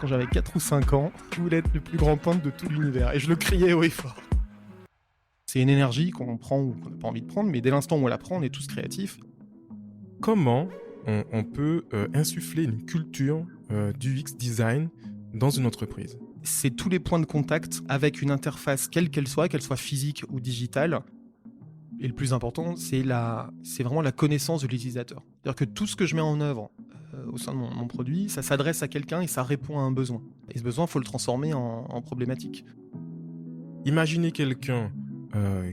quand j'avais 4 ou 5 ans, je voulais être le plus grand peintre de tout l'univers. Et je le criais haut et fort. C'est une énergie qu'on prend ou qu'on n'a pas envie de prendre, mais dès l'instant où on la prend, on est tous créatifs. Comment on peut insuffler une culture du UX design dans une entreprise? C'est tous les points de contact avec une interface, quelle soit physique ou digitale. Et le plus important, c'est vraiment la connaissance de l'utilisateur. C'est-à-dire que tout ce que je mets en œuvre au sein de mon produit, ça s'adresse à quelqu'un et ça répond à un besoin. Et ce besoin, il faut le transformer en problématique. Imaginez quelqu'un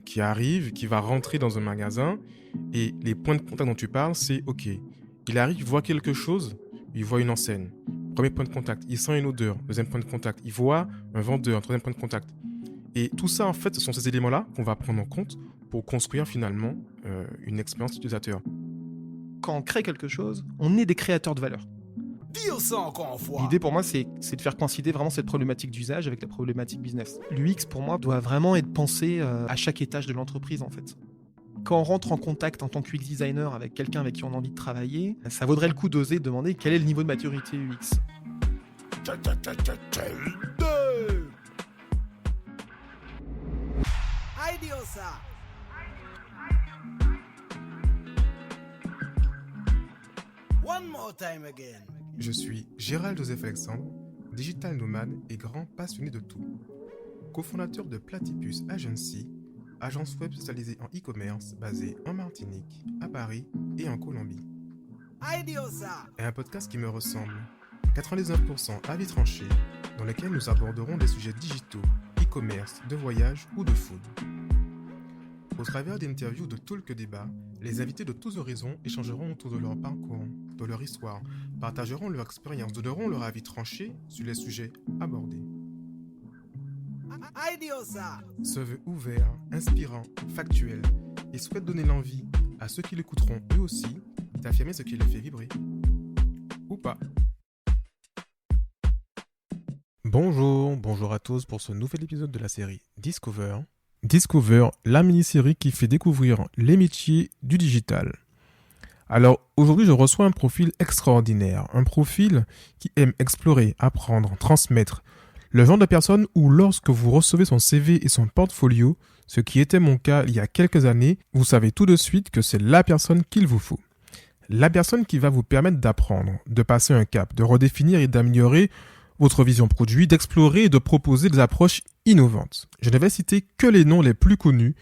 qui arrive, qui va rentrer dans un magasin, et les points de contact dont tu parles, c'est OK. Il arrive, il voit quelque chose, il voit une enseigne. Premier point de contact, il sent une odeur. Deuxième point de contact, il voit un vendeur. Troisième point de contact. Et tout ça, en fait, ce sont ces éléments-là qu'on va prendre en compte pour construire finalement une expérience utilisateur. Quand on crée quelque chose, on est des créateurs de valeur. Dire ça encore une fois. L'idée pour moi, c'est de faire coïncider vraiment cette problématique d'usage avec la problématique business. L'UX, pour moi, doit vraiment être pensé à chaque étage de l'entreprise, en fait. Quand on rentre en contact en tant que UX designer avec quelqu'un avec qui on a envie de travailler, ça vaudrait le coup d'oser demander quel est le niveau de maturité UX. Idiosa. One more time again. Je suis Gérald Joseph Alexandre, digital nomade et grand passionné de tout. Cofondateur de Platypus Agency, agence web spécialisée en e-commerce basée en Martinique, à Paris et en Colombie. Idiosa. Et un podcast qui me ressemble. 99% avis tranchés, dans lequel nous aborderons des sujets digitaux, e-commerce, de voyage ou de food. Au travers d'interviews de talk débat, les invités de tous horizons échangeront autour de leur parcours, de leur histoire, partageront leur expérience, donneront leur avis tranché sur les sujets abordés. Idiosa. Se veut ouvert, inspirant, factuel et souhaite donner l'envie à ceux qui l'écouteront eux aussi d'affirmer ce qui les fait vibrer. Ou pas. Bonjour à tous pour ce nouvel épisode de la série Discover. Discover, la mini-série qui fait découvrir les métiers du digital. Alors aujourd'hui je reçois un profil extraordinaire, un profil qui aime explorer, apprendre, transmettre. Le genre de personne où lorsque vous recevez son CV et son portfolio, ce qui était mon cas il y a quelques années, vous savez tout de suite que c'est la personne qu'il vous faut. La personne qui va vous permettre d'apprendre, de passer un cap, de redéfinir et d'améliorer votre vision produit, d'explorer et de proposer des approches innovantes. Je ne vais citer que les noms les plus connus,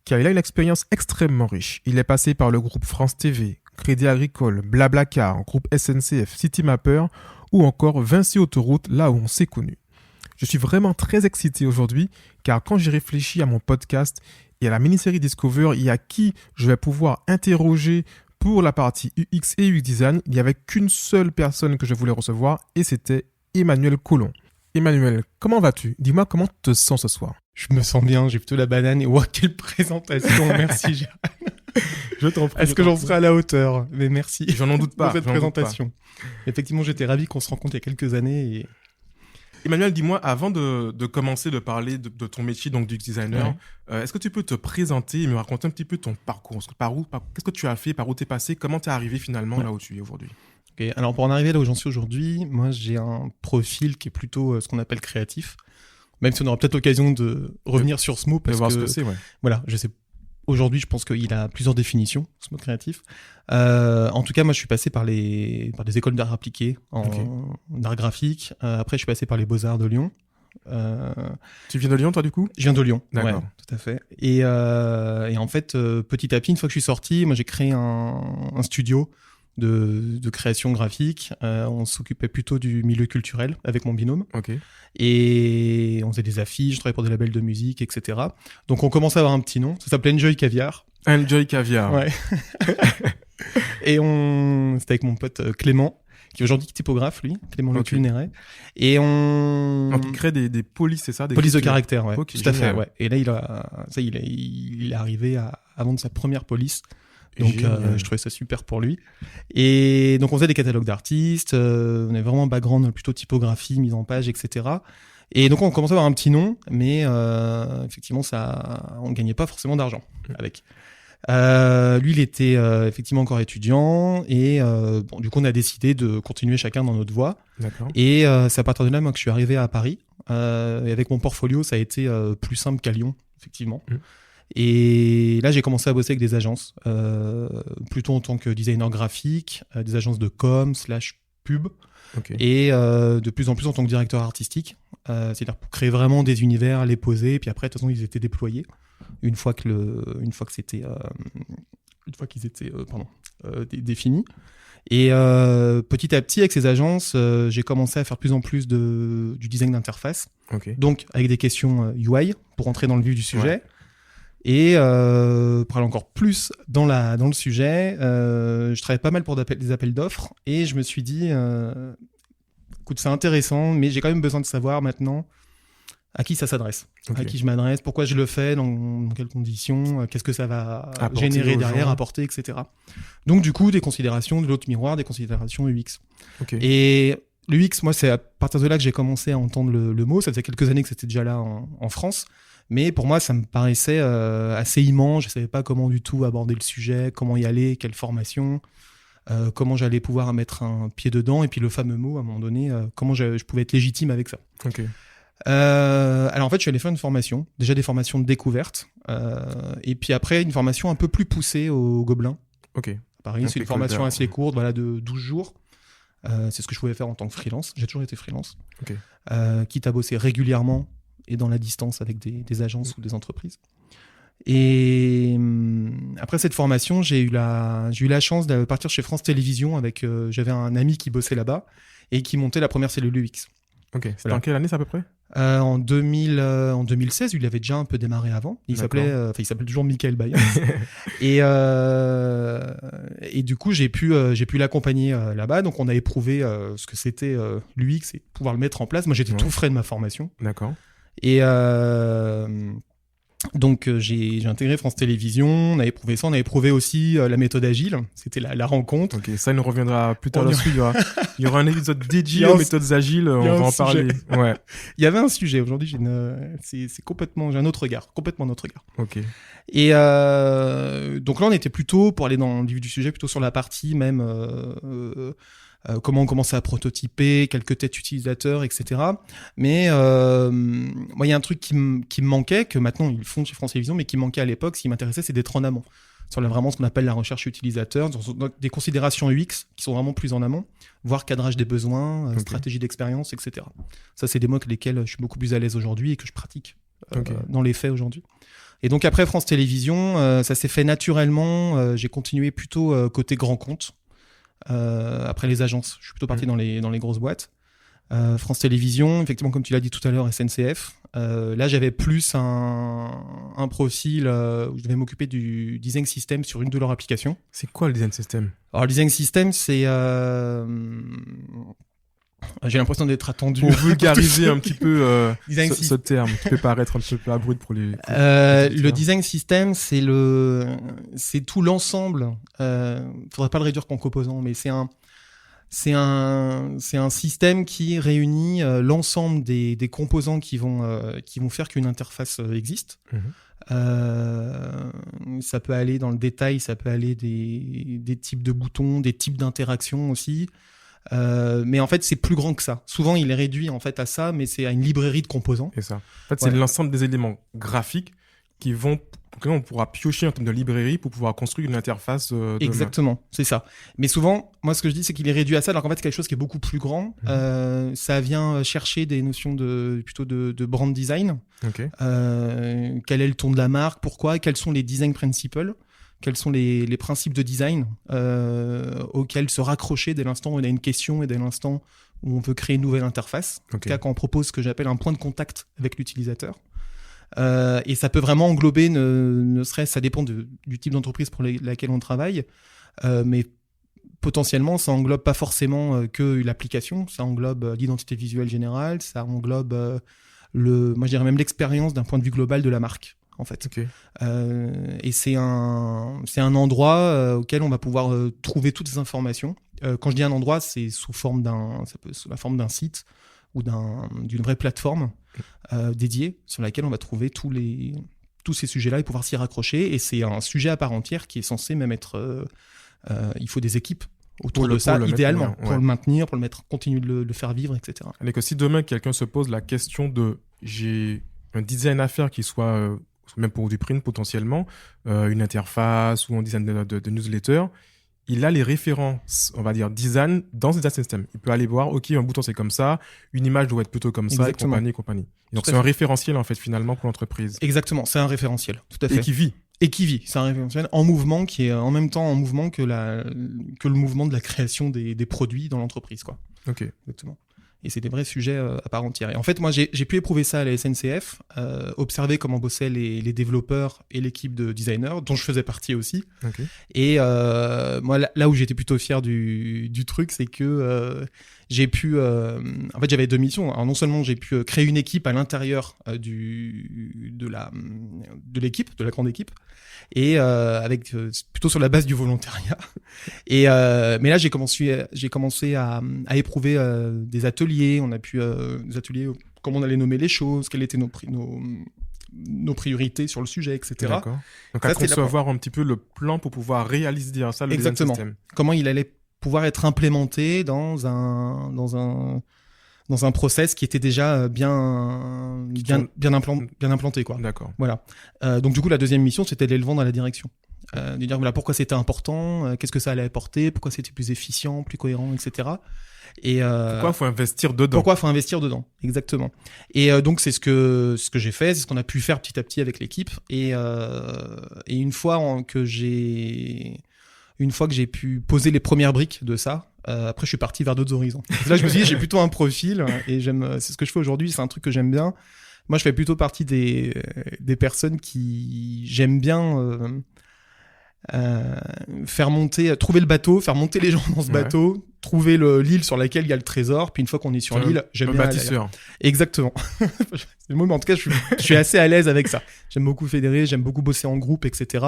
car il a une expérience extrêmement riche. Il est passé par le groupe France TV, Crédit Agricole, Blablacar, groupe SNCF, Citymapper ou encore Vinci Autoroute, là où on s'est connu. Je suis vraiment très excité aujourd'hui, car quand j'ai réfléchi à mon podcast et à la mini-série Discover et à qui je vais pouvoir interroger pour la partie UX et UX Design, il n'y avait qu'une seule personne que je voulais recevoir et c'était Emmanuel Collomb. Emmanuel, comment vas-tu? Dis-moi comment tu te sens ce soir. Je me sens bien, j'ai plutôt la banane. Et wow, quelle présentation. Merci, Gérald. Je t'en prie. Est-ce que j'en serai à la hauteur? Mais merci. Je n'en doute pas. Pour cette présentation. Effectivement, j'étais ravi qu'on se rencontre il y a quelques années. Et... Emmanuel, dis-moi, avant de commencer de parler de ton métier, donc du designer, est-ce que tu peux te présenter et me raconter un petit peu ton parcours? Qu'est-ce que tu as fait? Par où tu es passé? Comment tu es arrivé finalement là où tu es aujourd'hui? Okay. Alors pour en arriver là où j'en suis aujourd'hui, moi j'ai un profil qui est plutôt ce qu'on appelle créatif. Même si on aura peut-être l'occasion de revenir sur ce mot parce voir que ce que c'est, ouais. Voilà, je sais. Aujourd'hui, je pense qu'il a plusieurs définitions, ce mot créatif. En tout cas, moi, je suis passé par des écoles d'art appliqué en art graphique. Après, je suis passé par les Beaux-Arts de Lyon. Tu viens de Lyon, toi, du coup? Je viens de Lyon, d'accord. Ouais, tout à fait. Et en fait, petit à petit, une fois que je suis sorti, moi, j'ai créé un studio de création graphique. On s'occupait plutôt du milieu culturel avec mon binôme. Ok. Et on faisait des affiches, je travaillais pour des labels de musique, etc. Donc on commençait à avoir un petit nom. Ça s'appelait Enjoy Caviar. Enjoy Caviar. Ouais. Et c'était avec mon pote Clément, qui est aujourd'hui typographe, lui, Clément Le Culnéret. Et Donc il crée des polices, c'est ça? Des polices de caractère, ouais. Okay, tout à fait, ouais. Et là, il est arrivé à vendre sa première police. Donc je trouvais ça super pour lui. Et donc on faisait des catalogues d'artistes, on avait vraiment un background plutôt typographie, mise en page, etc. Et donc on commençait à avoir un petit nom, mais effectivement on gagnait pas forcément d'argent avec. Lui, il était effectivement encore étudiant et du coup, on a décidé de continuer chacun dans notre voie. D'accord. Et c'est à partir de là, moi, que je suis arrivé à Paris. Et avec mon portfolio, ça a été plus simple qu'à Lyon, effectivement. Et là, j'ai commencé à bosser avec des agences, plutôt en tant que designer graphique, des agences de com/pub, Ok. et de plus en plus en tant que directeur artistique. C'est-à-dire pour créer vraiment des univers, les poser, et puis après, de toute façon, ils étaient déployés une fois qu'ils étaient définis. Et petit à petit, avec ces agences, j'ai commencé à faire de plus en plus du design d'interface, Ok. donc avec des questions UI pour entrer dans le vif du sujet. Ouais. Et pour aller encore plus dans le sujet, je travaillais pas mal pour des appels d'offres et je me suis dit, écoute, c'est intéressant, mais j'ai quand même besoin de savoir maintenant à qui ça s'adresse, Ok. à qui je m'adresse, pourquoi je le fais, dans quelles conditions, qu'est-ce que ça va Apporter générer aux derrière, gens. apporter, etc. Donc du coup, des considérations de l'autre miroir, des considérations UX. Ok. Et l'UX, moi, c'est à partir de là que j'ai commencé à entendre le mot. Ça faisait quelques années que c'était déjà là en France. Mais pour moi, ça me paraissait assez immense. Je ne savais pas comment du tout aborder le sujet, comment y aller, quelle formation, comment j'allais pouvoir mettre un pied dedans. Et puis le fameux mot, à un moment donné, comment je pouvais être légitime avec ça. Ok. Alors en fait, je suis allé faire une formation, déjà des formations de découverte. Et puis après, une formation un peu plus poussée au Gobelin. Ok. À Paris, Donc c'est une l'école formation d'art. assez courte, voilà, de 12 jours. C'est ce que je pouvais faire en tant que freelance. J'ai toujours été freelance. Ok. Quitte à bosser régulièrement et dans la distance avec des agences ou des entreprises. Et après cette formation, j'ai eu la chance de partir chez France Télévisions avec. J'avais un ami qui bossait là-bas et qui montait la première cellule UX. Ok. C'était Voilà. en quelle année, ça, à peu près? En 2016, il avait déjà un peu démarré avant. Il D'accord. s'appelle toujours Michael Bayer. et du coup, j'ai pu l'accompagner là-bas. Donc, on a éprouvé ce que c'était l'UX et pouvoir le mettre en place. Moi, j'étais Ouais. tout frais de ma formation. D'accord. Et donc, j'ai intégré France Télévisions. On a éprouvé ça. On a éprouvé aussi la méthode agile. C'était la rencontre. Ok, ça, il nous reviendra plus tard On y- là-dessus. Il y aura un épisode Il y dédié a aux un- méthodes agiles. On il y a va un en parler. Ouais. Il y avait un sujet. Aujourd'hui, c'est complètement, j'ai un autre regard. Complètement un autre regard. Ok. Et donc là, on était plutôt, pour aller dans le vif du sujet, plutôt sur la partie même comment on commençait à prototyper, quelques têtes utilisateurs, etc. Mais moi, il y a un truc qui me manquait, que maintenant ils font chez France Télévisions, mais qui me manquait à l'époque. Ce qui m'intéressait, c'est d'être en amont. Sur vraiment ce qu'on appelle la recherche utilisateur, des considérations UX qui sont vraiment plus en amont, voire cadrage des besoins, Ok. stratégie d'expérience, etc. Ça, c'est des mots avec lesquels je suis beaucoup plus à l'aise aujourd'hui et que je pratique Ok. dans les faits aujourd'hui. Et donc après France Télévisions, ça s'est fait naturellement. J'ai continué plutôt côté grand compte. Après les agences, je suis plutôt parti dans les grosses boîtes. France Télévisions, effectivement, comme tu l'as dit tout à l'heure, SNCF. Là, j'avais plus un profil où je devais m'occuper du design system sur une de leurs applications. C'est quoi le design system? Alors, le design system, c'est... j'ai l'impression d'être attendu. Pour vulgariser un petit peu Design ce system. terme, qui peut paraître un petit peu abrupt pour les... Le design system, c'est tout l'ensemble. Faudrait pas le réduire qu'en composants, mais c'est un système qui réunit l'ensemble des composants qui vont faire qu'une interface existe. Ça peut aller dans le détail, ça peut aller des types de boutons, des types d'interactions aussi. Mais en fait, c'est plus grand que ça. Souvent, il est réduit en fait à ça, mais c'est à une librairie de composants. Et ça. En fait, c'est Ouais. l'ensemble des éléments graphiques que on pourra piocher en termes de librairie pour pouvoir construire une interface demain. Exactement, c'est ça. Mais souvent, moi, ce que je dis, c'est qu'il est réduit à ça, alors qu'en fait, c'est quelque chose qui est beaucoup plus grand. Ça vient chercher des notions plutôt de brand design. Ok. Quel est le ton de la marque, pourquoi, quels sont les design principles, quels sont les principes de design auxquels se raccrocher dès l'instant où on a une question et dès l'instant où on veut créer une nouvelle interface. En Ok. tout cas, quand on propose ce que j'appelle un point de contact avec l'utilisateur. Et ça peut vraiment englober, ne serait-ce, ça dépend du type d'entreprise pour laquelle on travaille, mais potentiellement, ça englobe pas forcément que l'application, ça englobe l'identité visuelle générale, ça englobe moi je dirais même l'expérience d'un point de vue global de la marque, en fait. Ok. Et c'est un endroit auquel on va pouvoir trouver toutes ces informations. Quand je dis un endroit, c'est ça peut être sous la forme d'un site ou d'une vraie plateforme dédiée sur laquelle on va trouver tous les tous ces sujets-là et pouvoir s'y raccrocher. Et c'est un sujet à part entière qui est censé même être... il faut des équipes autour de ça, idéalement, pour le maintenir, pour le mettre, continuer de le faire vivre, etc. Et que si demain, quelqu'un se pose la question de « j'ai un design à faire qui soit, même pour du print potentiellement, une interface ou un design de newsletter », il a les références, on va dire, design dans ses système. Il peut aller voir, OK, un bouton c'est comme ça, une image doit être plutôt comme ça, et compagnie. Donc c'est un référentiel, en fait, finalement, pour l'entreprise. Exactement, c'est un référentiel, tout à fait. Et qui vit. C'est un référentiel en mouvement qui est en même temps en mouvement que le mouvement de la création des produits dans l'entreprise, quoi. OK. Exactement. Et c'est des vrais sujets à part entière. Et en fait, moi, j'ai pu éprouver ça à la SNCF, observer comment bossaient les développeurs et l'équipe de designers, dont je faisais partie aussi. Okay. Et moi, là où j'étais plutôt fier du truc, c'est que j'ai pu... en fait, j'avais 2 missions. Alors, non seulement j'ai pu créer une équipe à l'intérieur de l'équipe, de la grande équipe, et avec plutôt sur la base du volontariat. Et mais là, j'ai commencé à éprouver des ateliers. On a pu des ateliers, comment on allait nommer les choses, quelles étaient nos priorités sur le sujet, etc. D'accord. Donc, à concevoir un petit peu le plan pour pouvoir réaliser ça, le design system. Comment il allait pouvoir être implémenté dans un process qui était déjà bien implanté, quoi. D'accord. Voilà. Donc du coup, la deuxième mission, c'était de les vendre dans la direction. De dire voilà pourquoi c'était important, qu'est-ce que ça allait apporter, pourquoi c'était plus efficient, plus cohérent, etc. Et pourquoi faut investir dedans. Pourquoi faut investir dedans, exactement. Et donc c'est ce que j'ai fait, c'est ce qu'on a pu faire petit à petit avec l'équipe. Et une fois que j'ai pu poser les premières briques de ça, après je suis parti vers d'autres horizons. Là je me suis dit j'ai plutôt un profil et c'est ce que je fais aujourd'hui, c'est un truc que j'aime bien. Moi je fais plutôt partie des personnes qui j'aime bien trouver le bateau, faire monter les gens dans ce bateau, trouver l'île sur laquelle il y a le trésor, puis une fois qu'on est sur l'île, j'aime bien bâtisseur. Exactement. C'est le mot, mais en tout cas, je suis assez à l'aise avec ça. J'aime beaucoup fédérer, j'aime beaucoup bosser en groupe, etc.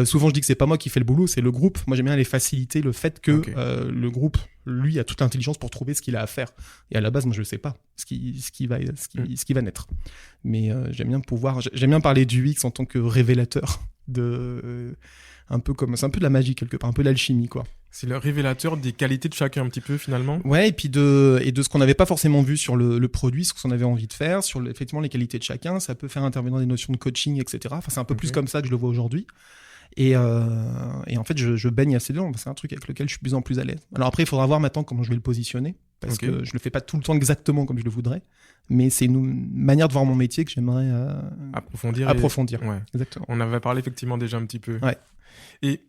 Souvent, je dis que c'est pas moi qui fais le boulot, c'est le groupe. Moi, j'aime bien les faciliter, le fait que le groupe, lui, a toute l'intelligence pour trouver ce qu'il a à faire. Et à la base, moi, je sais pas ce qui va naître. Mais j'aime bien parler du UX en tant que révélateur c'est un peu de la magie quelque part, un peu l'alchimie, quoi. C'est le révélateur des qualités de chacun un petit peu finalement. Ouais, et puis de ce qu'on n'avait pas forcément vu sur le produit, ce qu'on avait envie de faire, sur effectivement les qualités de chacun. Ça peut faire intervenir des notions de coaching, etc. Enfin, c'est un peu plus comme ça que je le vois aujourd'hui. Et en fait, je baigne assez dedans. C'est un truc avec lequel je suis de plus en plus à l'aise. Alors après, il faudra voir maintenant comment je vais le positionner, parce que je le fais pas tout le temps exactement comme je le voudrais. Mais c'est une manière de voir mon métier que j'aimerais approfondir. Ouais. Exactement. On avait parlé effectivement déjà un petit peu. Ouais. Et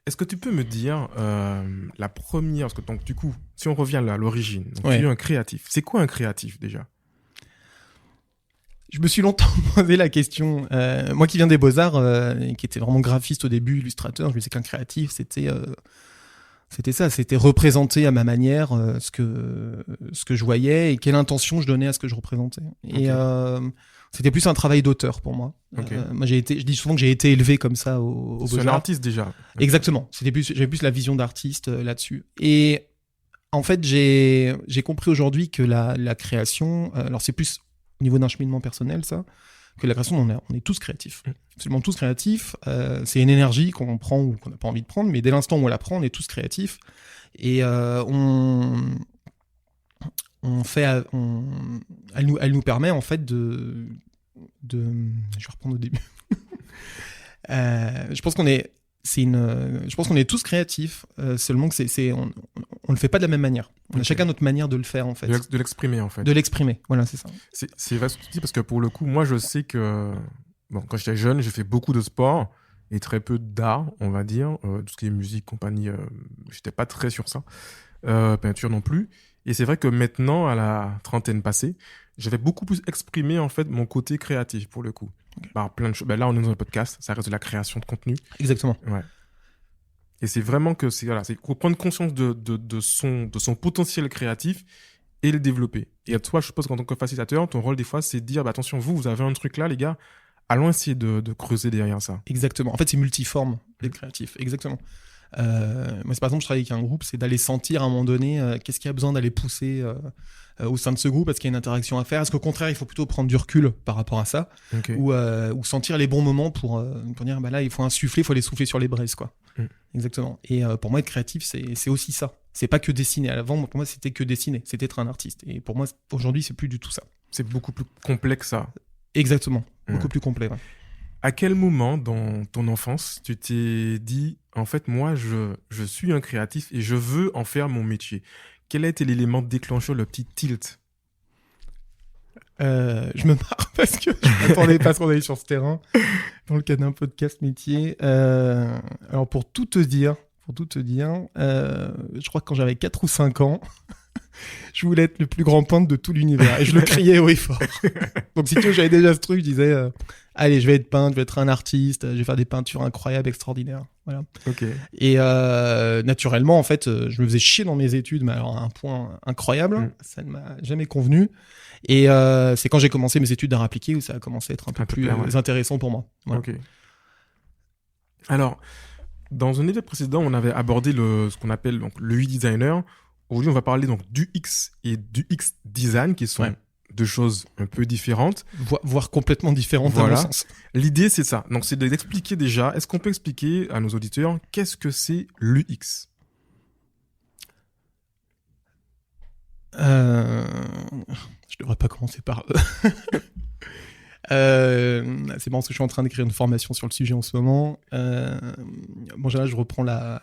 est-ce que tu peux me dire la première, parce que donc du coup, si on revient là à l'origine, donc tu es un créatif. C'est quoi un créatif déjà ? Je me suis longtemps posé la question. Moi qui viens des Beaux-Arts, qui était vraiment graphiste au début, illustrateur, je me disais qu'un créatif, c'était ça, c'était représenter à ma manière ce que je voyais et quelle intention je donnais à ce que je représentais. Et c'était plus un travail d'auteur pour moi. Moi je dis souvent que j'ai été élevé comme ça au Beaux-Arts. C'est un artiste déjà. Exactement. J'avais plus la vision d'artiste là-dessus. Et en fait, j'ai compris aujourd'hui que la création, alors c'est plus au niveau d'un cheminement personnel, ça, que la création, on est tous créatifs. Absolument tous créatifs. C'est une énergie qu'on prend ou qu'on n'a pas envie de prendre, mais dès l'instant où on la prend, on est tous créatifs. Et elle nous permet en fait de je vais reprendre au début. Je pense qu'on est tous créatifs, seulement que on le fait pas de la même manière. On a chacun notre manière de le faire en fait. De l'exprimer en fait. De l'exprimer, voilà, c'est ça. C'est vrai ce que tu dis parce que pour le coup, moi je sais que quand j'étais jeune, j'ai fait beaucoup de sport et très peu d'art, on va dire, tout ce qui est musique, compagnie, j'étais pas très sur ça, peinture non plus. Et c'est vrai que maintenant, à la trentaine passée, j'avais beaucoup plus exprimé en fait mon côté créatif pour le coup. Par plein de choses. Là, on est dans un podcast, ça reste de la création de contenu. Exactement. Ouais. Et c'est vraiment que c'est prendre conscience de son potentiel créatif et le développer. Et à toi, je suppose qu'en tant que facilitateur, ton rôle des fois, c'est de dire attention, vous avez un truc là, les gars, allons essayer de creuser derrière ça. Exactement. En fait, c'est multiforme d'être créatif. Exactement. Moi, c'est par exemple, je travaille avec un groupe, c'est d'aller sentir à un moment donné qu'est-ce qu'il y a besoin d'aller pousser au sein de ce groupe, est-ce qu'il y a une interaction à faire, est-ce qu'au contraire, il faut plutôt prendre du recul par rapport à ça, Ok. ou sentir les bons moments pour dire, bah là, il faut insuffler, il faut aller souffler sur les braises, quoi. Exactement. Et pour moi, être créatif, c'est aussi ça. C'est pas que dessiner. Avant, pour moi, c'était que dessiner. C'était être un artiste. Et pour moi, aujourd'hui, c'est plus du tout ça. C'est beaucoup plus complexe, ça. Exactement. Beaucoup Ouais. plus complet. Ouais. À quel moment dans ton enfance tu t'es dit, en fait, moi, je suis un créatif et je veux en faire mon métier? Quel a été l'élément déclencheur, le petit tilt? Je me marre parce que je m'attendais pas à ce qu'on allait sur ce terrain dans le cadre d'un podcast métier. Alors, pour tout te dire, je crois que quand j'avais 4 ou 5 ans, je voulais être le plus grand peintre de tout l'univers. Et je le criais haut et fort. Donc, si tu veux, j'avais déjà ce truc. Je disais, allez, je vais être peintre, je vais être un artiste, je vais faire des peintures incroyables, extraordinaires. Voilà. Ok. Et naturellement, en fait, je me faisais chier dans mes études, mais alors à un point incroyable. Ça ne m'a jamais convenu. Et c'est quand j'ai commencé mes études d'art appliqué où ça a commencé à être un peu plus clair, ouais. intéressant pour moi. Voilà. Ok. Alors, dans un épisode précédent, on avait abordé ce qu'on appelle donc, le UI designer. Aujourd'hui, on va parler donc du X et du X design, qui sont deux choses un peu différentes. Voire complètement différentes à Voilà. mon sens. L'idée, c'est ça. Donc, c'est d'expliquer déjà. Est-ce qu'on peut expliquer à nos auditeurs qu'est-ce que c'est l'UX? Je devrais pas commencer par c'est bon parce que je suis en train d'écrire une formation sur le sujet en ce moment. Bon, là, je reprends la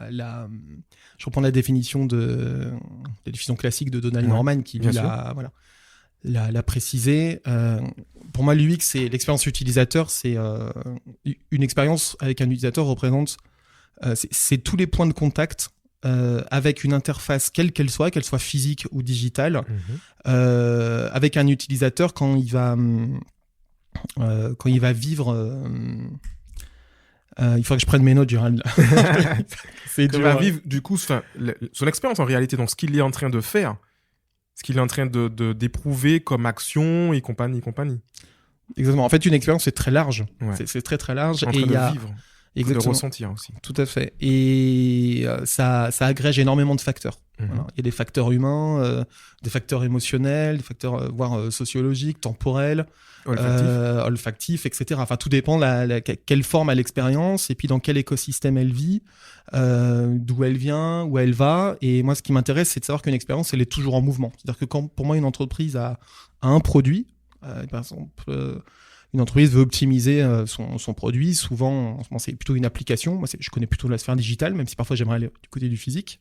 définition de la définition classique de Donald Norman qui lui l'a précisé. Pour moi, l'UX, c'est l'expérience utilisateur. C'est une expérience avec un utilisateur représente c'est tous les points de contact avec une interface quelle qu'elle soit physique ou digitale, avec un utilisateur quand il va vivre. Il faudrait que je prenne mes notes, Gérald. C'est Quand dur. il va vivre, du coup, son expérience en réalité, donc ce qu'il est en train de faire, ce qu'il est en train d'éprouver comme action et compagnie. Exactement. En fait, une expérience, c'est très large. Ouais. C'est très très large. En Et train il y a de vivre, de exactement. ressentir aussi. Tout à fait. Et ça agrège énormément de facteurs. Voilà. Il y a des facteurs humains, des facteurs émotionnels, des facteurs voire sociologiques, temporels, olfactifs, etc. Enfin, tout dépend quelle forme a l'expérience et puis dans quel écosystème elle vit, d'où elle vient, où elle va. Et moi, ce qui m'intéresse, c'est de savoir qu'une expérience, elle est toujours en mouvement. C'est-à-dire que quand, pour moi, une entreprise a un produit, par exemple, une entreprise veut optimiser son produit. Souvent, en ce moment, c'est plutôt une application. Moi, je connais plutôt la sphère digitale, même si parfois j'aimerais aller du côté du physique.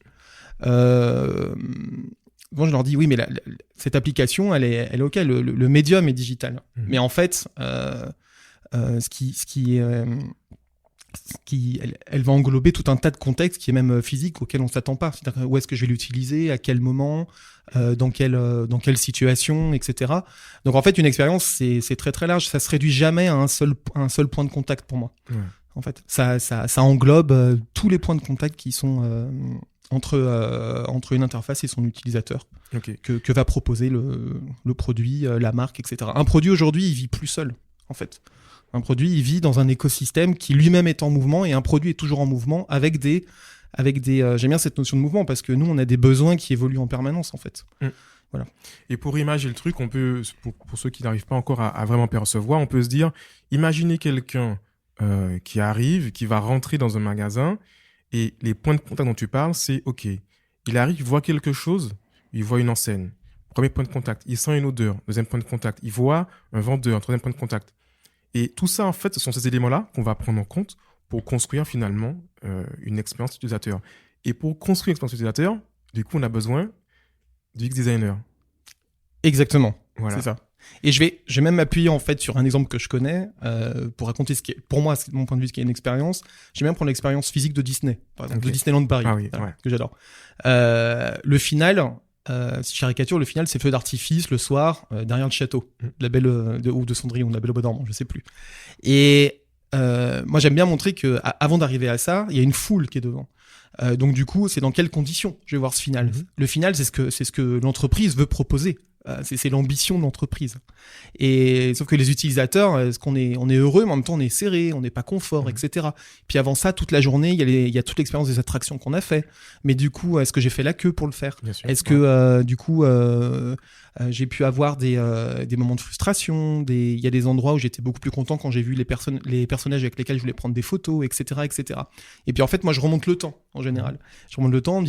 Bon, je leur dis oui, mais cette application, elle est ok. Le médium est digital, mais en fait, elle va englober tout un tas de contextes qui est même physique auquel on s'attend pas. C'est-à-dire où est-ce que je vais l'utiliser, à quel moment, dans quelle situation, etc. Donc en fait, une expérience, c'est très très large. Ça se réduit jamais à un seul point de contact pour moi. Ouais. En fait, ça englobe tous les points de contact qui sont entre une interface et son utilisateur, que va proposer le produit, la marque, etc. Un produit aujourd'hui, il vit plus seul, en fait. Un produit, il vit dans un écosystème qui lui-même est en mouvement, et un produit est toujours en mouvement avec des j'aime bien cette notion de mouvement parce que nous, on a des besoins qui évoluent en permanence, en fait. Voilà. Et pour imager le truc, on peut, pour ceux qui n'arrivent pas encore à vraiment percevoir, on peut se dire, imaginez quelqu'un qui arrive, qui va rentrer dans un magasin, et les points de contact dont tu parles, c'est OK. Il arrive, il voit quelque chose, il voit une enseigne. Premier point de contact. Il sent une odeur. Deuxième point de contact. Il voit un vendeur. Troisième point de contact. Et tout ça, en fait, ce sont ces éléments-là qu'on va prendre en compte pour construire finalement une expérience utilisateur. Et pour construire une expérience utilisateur, du coup, on a besoin du UX designer. Exactement. Voilà. C'est ça. Et je vais même m'appuyer en fait sur un exemple que je connais pour raconter ce qui est, pour moi, c'est mon point de vue, ce qui est une expérience. J'aime bien prendre l'expérience physique de Disney, par exemple, de Disneyland Paris, que j'adore. Le final, si je caricature, le final, c'est feu d'artifice le soir derrière le château, la Belle ou de Cendrillon, la Belle au Bois dormant, je sais plus. Et moi, j'aime bien montrer que avant d'arriver à ça, il y a une foule qui est devant. Donc du coup, c'est dans quelles conditions je vais voir ce final. Le final, c'est ce que l'entreprise veut proposer c'est l'ambition de l'entreprise. Et sauf que les utilisateurs, est-ce qu'on est, on est heureux, mais en même temps on est serré, on n'est pas confort, etc. Puis avant ça, toute la journée, il y a toute l'expérience des attractions qu'on a fait. Mais du coup, est-ce que j'ai fait la queue pour le faire? Bien sûr. Est-ce que du coup, j'ai pu avoir des moments de frustration, il y a des endroits où j'étais beaucoup plus content quand j'ai vu les personnages avec lesquels je voulais prendre des photos, etc., etc. Et puis en fait, moi, je remonte le temps en général. Je remonte le temps en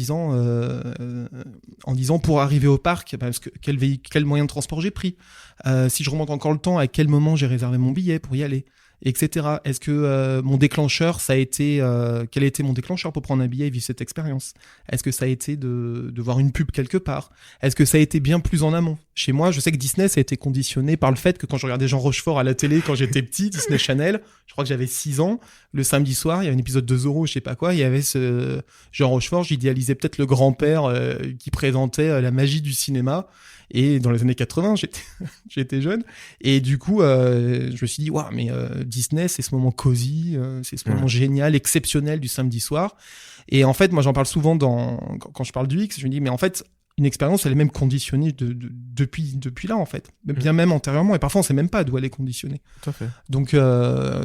disant pour arriver au parc, parce que quel moyen de transport j'ai pris. Si je remonte encore le temps, à quel moment j'ai réservé mon billet pour y aller, etc. Est-ce que mon déclencheur, ça a été quel a été mon déclencheur pour prendre un billet et vivre cette expérience? Est-ce que ça a été de voir une pub quelque part? Est-ce que ça a été bien plus en amont? Chez moi, je sais que Disney, ça a été conditionné par le fait que quand je regardais Jean Rochefort à la télé quand j'étais petit, Disney Channel, je crois que j'avais 6 ans, le samedi soir, il y avait un épisode de Zorro, je sais pas quoi, il y avait ce Jean Rochefort, j'idéalisais peut-être le grand-père qui présentait la magie du cinéma. Et dans les années 80, j'étais jeune. Et du coup, je me suis dit, waouh, mais Disney, c'est ce moment cosy, c'est ce moment génial, exceptionnel du samedi soir. Et en fait, moi, j'en parle souvent quand je parle du X, je me dis, mais en fait, une expérience, elle est même conditionnée depuis là, en fait. Bien même antérieurement. Et parfois, on sait même pas d'où elle est conditionnée. Tout à fait. Donc,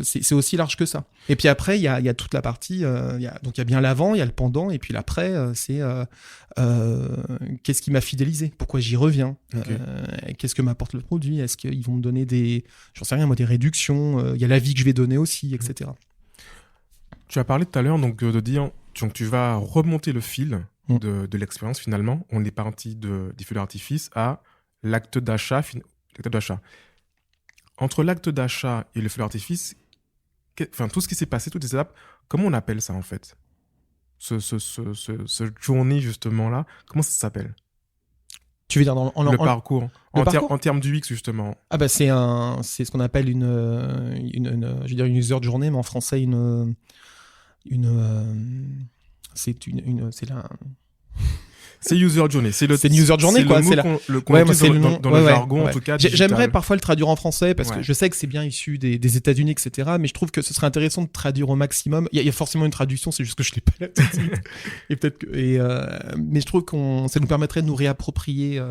c'est aussi large que ça. Et puis après, il y a toute la partie, donc il y a bien l'avant, il y a le pendant, et puis l'après, c'est qu'est-ce qui m'a fidélisé? Pourquoi j'y reviens? Qu'est-ce que m'apporte le produit? Est-ce qu'ils vont me donner j'en sais rien, moi, des réductions? Il y a l'avis que je vais donner aussi, etc. Tu as parlé tout à l'heure donc, de dire donc, tu vas remonter le fil de l'expérience finalement. On est parti des feux d'artifice à l'acte d'achat. Entre l'acte d'achat et le feu d'artifice, tout ce qui s'est passé, toutes les étapes, comment on appelle ça en fait? Ce journée justement là, comment ça s'appelle? Tu veux dire le parcours parcours en termes du X justement. Ah bah c'est ce qu'on appelle une je veux dire une user journée, mais en français c'est user journey, c'est une user journey quoi, c'est le nom dans le jargon en tout cas. J'aimerais parfois le traduire en français parce que je sais que c'est bien issu des États-Unis, etc. Mais je trouve que ce serait intéressant de traduire au maximum. Il y a forcément une traduction, c'est juste que je l'ai pas là tout de suite. Et peut-être mais je trouve ça nous permettrait de nous réapproprier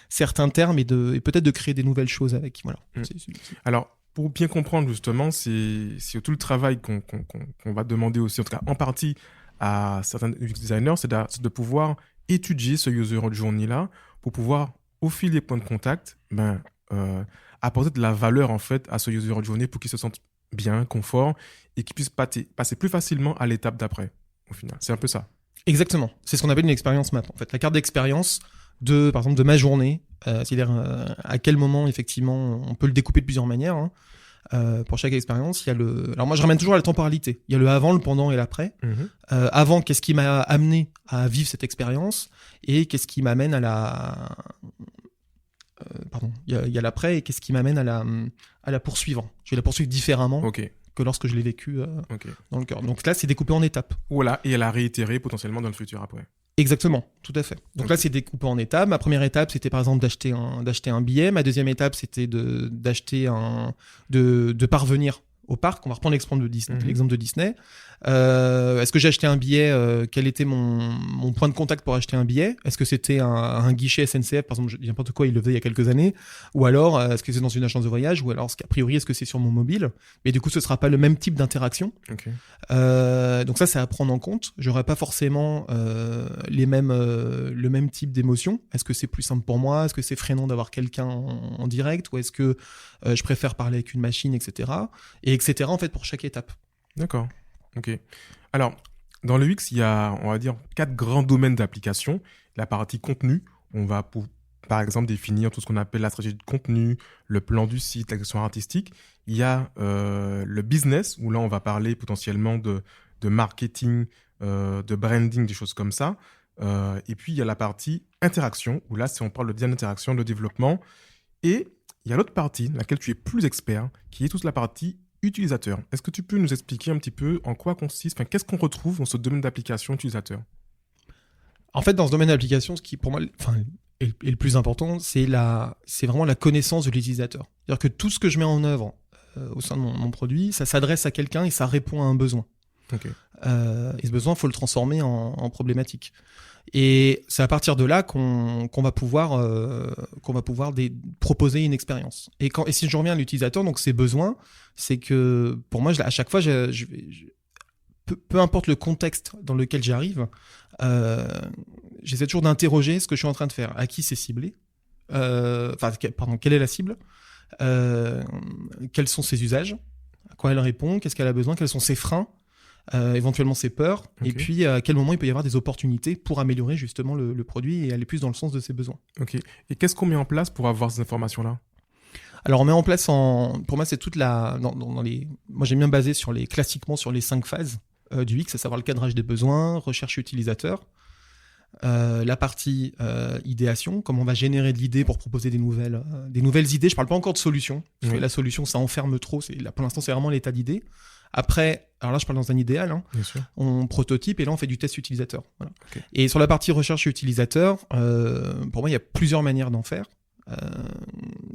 certains termes et peut-être de créer des nouvelles choses avec. Voilà. Alors pour bien comprendre justement, c'est tout le travail qu'on va demander aussi, en tout cas en partie à certains UX designers, c'est de pouvoir étudier ce user journey-là pour pouvoir, au fil des points de contact, apporter de la valeur en fait à ce user journey pour qu'il se sente bien, confort et qu'il puisse passer plus facilement à l'étape d'après, au final. C'est un peu ça. Exactement. C'est ce qu'on appelle une expérience map. En fait, la carte d'expérience par exemple, de ma journée, c'est-à-dire à quel moment, effectivement, on peut le découper de plusieurs manières, hein. Pour chaque expérience, il y a alors moi je ramène toujours à la temporalité. Il y a le avant, le pendant et l'après. Avant, qu'est-ce qui m'a amené à vivre cette expérience et qu'est-ce qui m'amène à la il y a l'après et qu'est-ce qui m'amène à la poursuivre. Je vais la poursuivre différemment que lorsque je l'ai vécu dans le cœur. Donc là, c'est découpé en étapes. Voilà, et à la réitérer potentiellement dans le futur après. Exactement, tout à fait. Donc là, c'est découpé en étapes. Ma première étape, c'était par exemple d'acheter un billet. Ma deuxième étape, c'était de parvenir au parc. On va reprendre l'exemple de Disney. Est-ce que j'ai acheté un billet? Quel était mon point de contact pour acheter un billet? Est-ce que c'était un guichet SNCF, par exemple, n'importe quoi, il le faisait il y a quelques années? Ou alors, est-ce que c'est dans une agence de voyage? Ou alors, a priori, est-ce que c'est sur mon mobile? Mais du coup, ce sera pas le même type d'interaction. Donc ça, c'est à prendre en compte. J'aurai pas forcément le même type d'émotion. Est-ce que c'est plus simple pour moi? Est-ce que c'est freinant d'avoir quelqu'un en direct? Ou est-ce que je préfère parler avec une machine, etc. Et etc. en fait, pour chaque étape. D'accord. Ok. Alors, dans le UX, il y a, on va dire, 4 grands domaines d'application. La partie contenu, on va, par exemple, définir tout ce qu'on appelle la stratégie de contenu, le plan du site, la direction artistique. Il y a le business, où là, on va parler potentiellement de marketing, de branding, des choses comme ça. Et puis, il y a la partie interaction, où là, on parle de design d'interaction, de développement. Et il y a l'autre partie, laquelle tu es plus expert, qui est toute la partie utilisateur. Est-ce que tu peux nous expliquer un petit peu en quoi consiste, qu'est-ce qu'on retrouve dans ce domaine d'application utilisateur? En fait, dans ce domaine d'application, ce qui pour moi est le plus important, c'est vraiment la connaissance de l'utilisateur. C'est-à-dire que tout ce que je mets en œuvre au sein de mon produit, ça s'adresse à quelqu'un et ça répond à un besoin. Et ce besoin, il faut le transformer en problématique. Et c'est à partir de là qu'on va pouvoir proposer une expérience. Et si je reviens à l'utilisateur, donc ces besoins, c'est que pour moi, à chaque fois, peu importe le contexte dans lequel j'arrive, j'essaie toujours d'interroger ce que je suis en train de faire. À qui c'est ciblé ? Quelle est la cible ? Quels sont ses usages ? À quoi elle répond ? Qu'est-ce qu'elle a besoin ? Quels sont ses freins ? Éventuellement ses peurs, Okay. et puis à quel moment il peut y avoir des opportunités pour améliorer justement le produit et aller plus dans le sens de ses besoins. Ok. Et qu'est-ce qu'on met en place pour avoir ces informations-là ? Alors on met en place pour moi c'est toute moi j'aime bien baser classiquement sur les 5 phases du X, à savoir le cadrage des besoins, recherche utilisateur, la partie idéation, comment on va générer de l'idée pour proposer des nouvelles idées. Je parle pas encore de solution, parce que la solution ça enferme trop, pour l'instant c'est vraiment l'état d'idée. Après, alors là je parle dans un idéal, Bien sûr. on prototype et là on fait du test utilisateur. Voilà. Okay. Et sur la partie recherche utilisateur, pour moi il y a plusieurs manières d'en faire.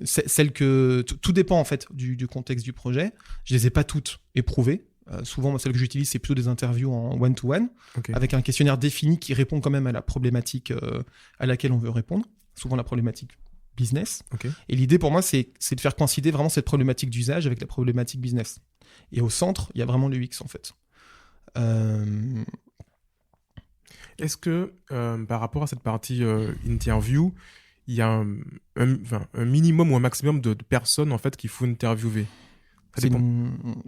Tout dépend en fait du contexte du projet. Je les ai pas toutes éprouvées. Souvent, celle que j'utilise, c'est plutôt des interviews en one-to-one, Okay. avec un questionnaire défini qui répond quand même à la problématique à laquelle on veut répondre, souvent la problématique business. Okay. Et l'idée pour moi, c'est de faire coïncider vraiment cette problématique d'usage avec la problématique business. Et au centre, il y a vraiment le UX en fait. Est-ce que par rapport à cette partie interview, il y a un minimum ou un maximum de personnes en fait qu'il faut interviewer ? Ça dépend.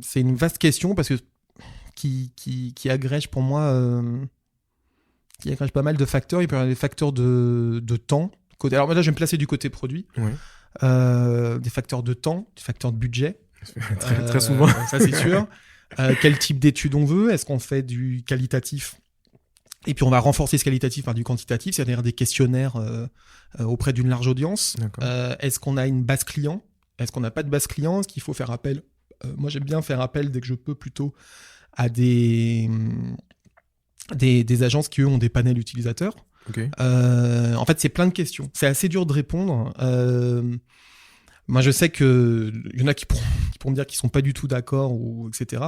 C'est une vaste question parce que qui agrège pour moi qui agrège pas mal de facteurs. Il peut y avoir des facteurs de temps. Alors là, je vais me placer du côté produit. Ouais. Des facteurs de temps, des facteurs de budget. Très souvent. Ça, c'est sûr. Quel type d'études on veut ? Est-ce qu'on fait du qualitatif ? Et puis on va renforcer ce qualitatif par du quantitatif, c'est-à-dire des questionnaires auprès d'une large audience. Est-ce qu'on a une base client ? Est-ce qu'on n'a pas de base client ? Est-ce qu'il faut faire appel ? Moi, j'aime bien faire appel dès que je peux plutôt à des agences qui, eux, ont des panels utilisateurs. Okay. En fait, c'est plein de questions. C'est assez dur de répondre. Moi, je sais qu'il y en a qui pourront me dire qu'ils ne sont pas du tout d'accord, etc.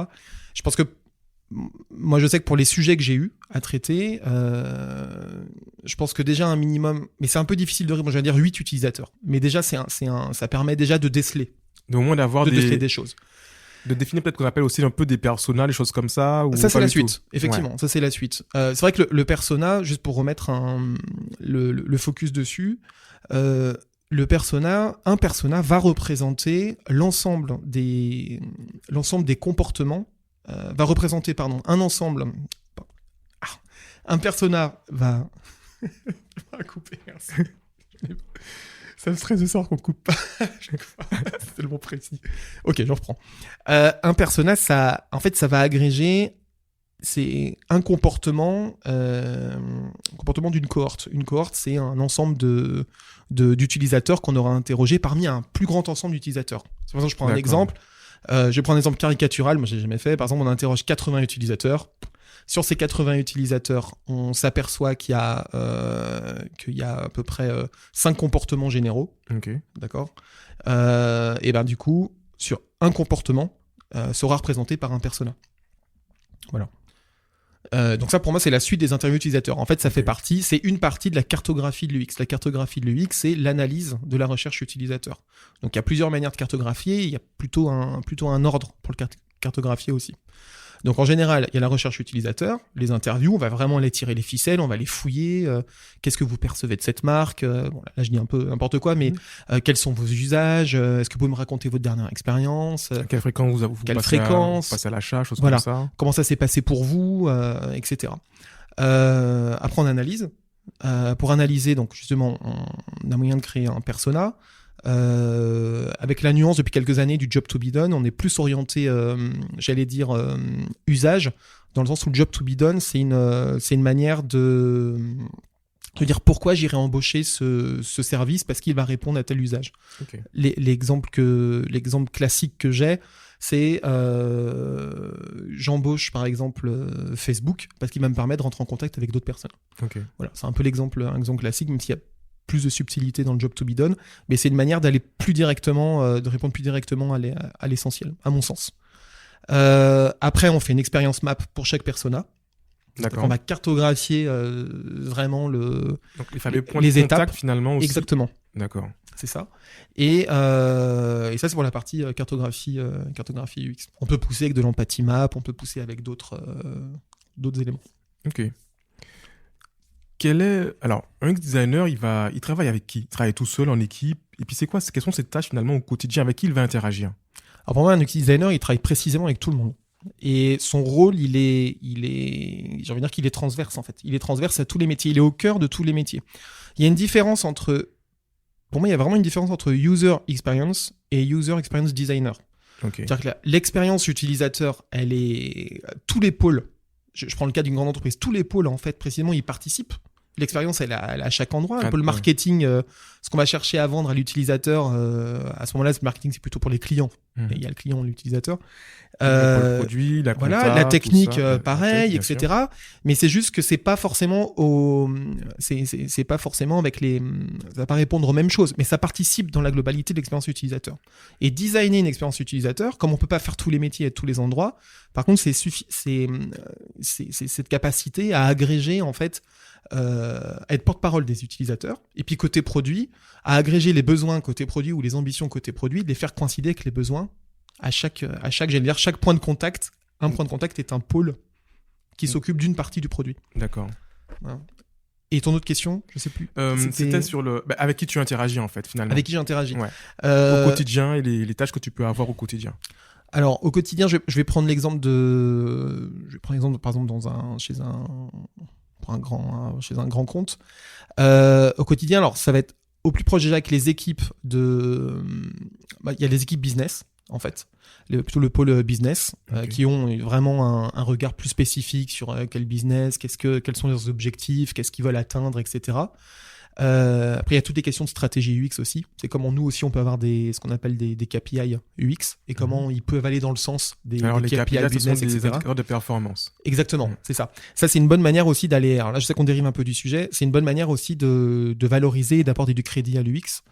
Je pense que moi, je sais que pour les sujets que j'ai eu à traiter, je pense que déjà un minimum, mais c'est un peu difficile de répondre, je vais dire 8 utilisateurs. Mais déjà, ça permet déjà de déceler. Donc, au moins déceler des choses. De définir peut-être qu'on appelle aussi un peu des personas, des choses comme ça. Ou ça, c'est pas la du suite. tout. Effectivement, Ouais. ça, c'est la suite. C'est vrai que le persona, juste pour remettre le focus dessus, un persona va représenter l'ensemble des comportements, va représenter, un ensemble. Un persona va... Je vais couper, merci. Ça me stresse de savoir qu'on coupe pas à chaque fois. C'est tellement précis. Ok, je reprends. Un persona, ça va agréger, c'est un comportement d'une cohorte. Une cohorte, c'est un ensemble d'utilisateurs qu'on aura interrogés parmi un plus grand ensemble d'utilisateurs. C'est pour ça que je prends un exemple. Je vais prendre un exemple caricatural. Moi, j'ai jamais fait. Par exemple, on interroge 80 utilisateurs. Sur ces 80 utilisateurs, on s'aperçoit qu'il y a à peu près 5 comportements généraux. Ok. D'accord. Et ben du coup, sur un comportement, sera représenté par un persona. Voilà. Donc ça, pour moi, c'est la suite des interviews utilisateurs. En fait, ça fait partie, c'est une partie de la cartographie de l'UX. La cartographie de l'UX, c'est l'analyse de la recherche utilisateur. Donc il y a plusieurs manières de cartographier. Il y a plutôt un ordre pour le cartographier aussi. Donc en général, il y a la recherche utilisateur, les interviews, on va vraiment aller tirer les ficelles, on va les fouiller. Qu'est-ce que vous percevez de cette marque ? Bon, là, je dis un peu n'importe quoi, mais quels sont vos usages ? Est-ce que vous pouvez me raconter votre dernière expérience ? Quelle fréquence vous passez à l'achat, choses comme ça ? Comment ça s'est passé pour vous, etc. Après, on analyse. Pour analyser, donc justement, on a moyen de créer un persona. Avec la nuance depuis quelques années du job to be done, on est plus orienté, usage, dans le sens où le job to be done, c'est une manière de dire pourquoi j'irai embaucher ce service parce qu'il va répondre à tel usage. Okay. L'exemple classique que j'ai, c'est j'embauche par exemple Facebook parce qu'il va me permettre de rentrer en contact avec d'autres personnes. Okay. Voilà, c'est un peu un exemple classique, même s'il y a plus de subtilité dans le job to be done, mais c'est une manière d'aller plus directement, de répondre plus directement à l'essentiel, à mon sens. Après, on fait une expérience map pour chaque persona. D'accord. On va cartographier vraiment Donc, les fameux points les de contact, étapes. finalement, aussi. Exactement. D'accord. C'est ça. Et ça, c'est pour la partie cartographie UX. On peut pousser avec de l'empathie map, on peut pousser avec d'autres éléments. Ok. Alors, un UX designer, il travaille avec qui? Il travaille tout seul, en équipe. Et puis, quelles sont ses tâches, finalement, au quotidien? Avec qui il va interagir? Alors, pour moi, un UX designer, il travaille précisément avec tout le monde. Et son rôle, j'ai envie de dire qu'il est transverse, en fait. Il est transverse à tous les métiers. Il est au cœur de tous les métiers. Il y a une différence pour moi, il y a vraiment une différence entre user experience et user experience designer. Ok. C'est-à-dire que l'expérience utilisateur, elle est tous les pôles. Je prends le cas d'une grande entreprise. Tous les pôles, en fait, précisément, ils participent. L'expérience, elle est à chaque endroit. Un peu le marketing, ce qu'on va chercher à vendre à l'utilisateur. À ce moment-là, le marketing, c'est plutôt pour les clients. Et il y a le client, l'utilisateur. Le produit, la compta, la technique, tout ça, pareil, bien etc. sûr. Mais c'est juste que c'est pas forcément c'est pas forcément avec ça va pas répondre aux mêmes choses, mais ça participe dans la globalité de l'expérience utilisateur. Et designer une expérience utilisateur, comme on peut pas faire tous les métiers à tous les endroits, par contre, c'est cette capacité à agréger, en fait, à être porte-parole des utilisateurs, et puis côté produit, à agréger les besoins côté produit ou les ambitions côté produit, de les faire coïncider avec les besoins à chaque point de contact. Un point de contact est un pôle qui s'occupe d'une partie du produit. D'accord. Voilà. Et ton autre question, je sais plus. C'était sur avec qui tu interagis, en fait, finalement. Avec qui j'interagis. Ouais. Au quotidien et les tâches que tu peux avoir au quotidien. Alors, au quotidien, je vais prendre l'exemple par exemple, chez un grand compte. Au quotidien, alors, ça va être au plus proche déjà avec les équipes il y a les équipes business, en fait. Plutôt le pôle business, Okay. qui ont vraiment un regard plus spécifique sur quel business, quels sont leurs objectifs, qu'est-ce qu'ils veulent atteindre, etc. Après, il y a toutes les questions de stratégie UX aussi. C'est comment nous aussi, on peut avoir ce qu'on appelle des KPI UX et comment ils peuvent aller dans le sens des les KPI KPI, business, ce sont des etc. indicateurs de performance. Exactement, c'est ça. Ça, c'est une bonne manière aussi d'aller... Alors là, je sais qu'on dérive un peu du sujet. C'est une bonne manière aussi de valoriser et d'apporter du crédit à l'UX,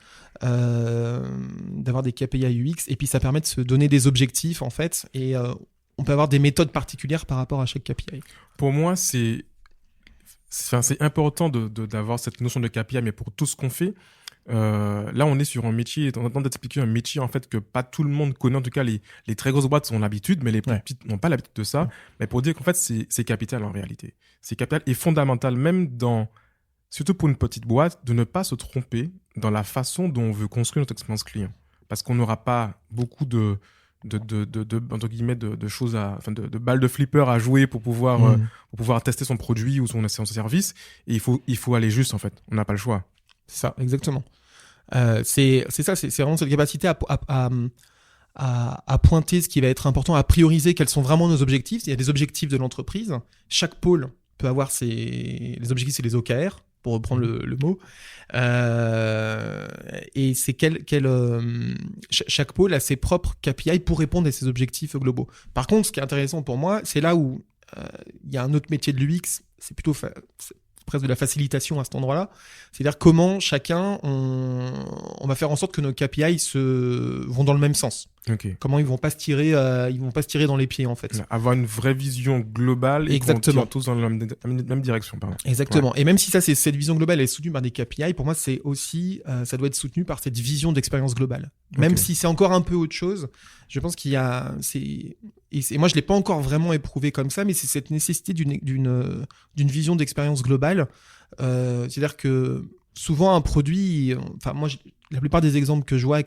d'avoir des KPI UX, et puis ça permet de se donner des objectifs, en fait, et on peut avoir des méthodes particulières par rapport à chaque KPI. Pour moi, c'est important d'avoir cette notion de KPI, mais pour tout ce qu'on fait, là, on est sur un métier, on est en train d'expliquer un métier, en fait, que pas tout le monde connaît. En tout cas, les très grosses boîtes ont l'habitude, mais les plus petites n'ont pas l'habitude de ça. Mais pour dire qu'en fait, c'est capital en réalité. C'est capital et fondamental, même surtout pour une petite boîte, de ne pas se tromper dans la façon dont on veut construire notre expérience client. Parce qu'on n'aura pas beaucoup entre guillemets, de choses de balles de flipper à jouer pour pouvoir tester son produit ou son service. Et il faut aller juste, en fait. On n'a pas le choix. C'est ça, exactement. C'est ça, c'est vraiment cette capacité à pointer ce qui va être important, à prioriser quels sont vraiment nos objectifs. Il y a des objectifs de l'entreprise. Chaque pôle peut avoir les objectifs, c'est les OKR, pour reprendre le mot. Et c'est chaque pôle a ses propres KPI pour répondre à ses objectifs globaux. Par contre, ce qui est intéressant pour moi, c'est là où il y a un autre métier de l'UX, c'est plutôt c'est presque de la facilitation à cet endroit-là. C'est-à-dire comment chacun, on va faire en sorte que nos KPI vont dans le même sens. Okay. Comment ils vont pas se tirer dans les pieds, en fait. Avoir une vraie vision globale et qu'on tire tous dans la même direction. Pardon. Exactement. Ouais. Et même si cette vision globale est soutenue par des KPI, pour moi, c'est aussi, ça doit être soutenu par cette vision d'expérience globale. Même si c'est encore un peu autre chose, je pense qu'il y a, et moi, je l'ai pas encore vraiment éprouvé comme ça, mais c'est cette nécessité d'une vision d'expérience globale. C'est-à-dire que souvent un produit, moi, la plupart des exemples que je vois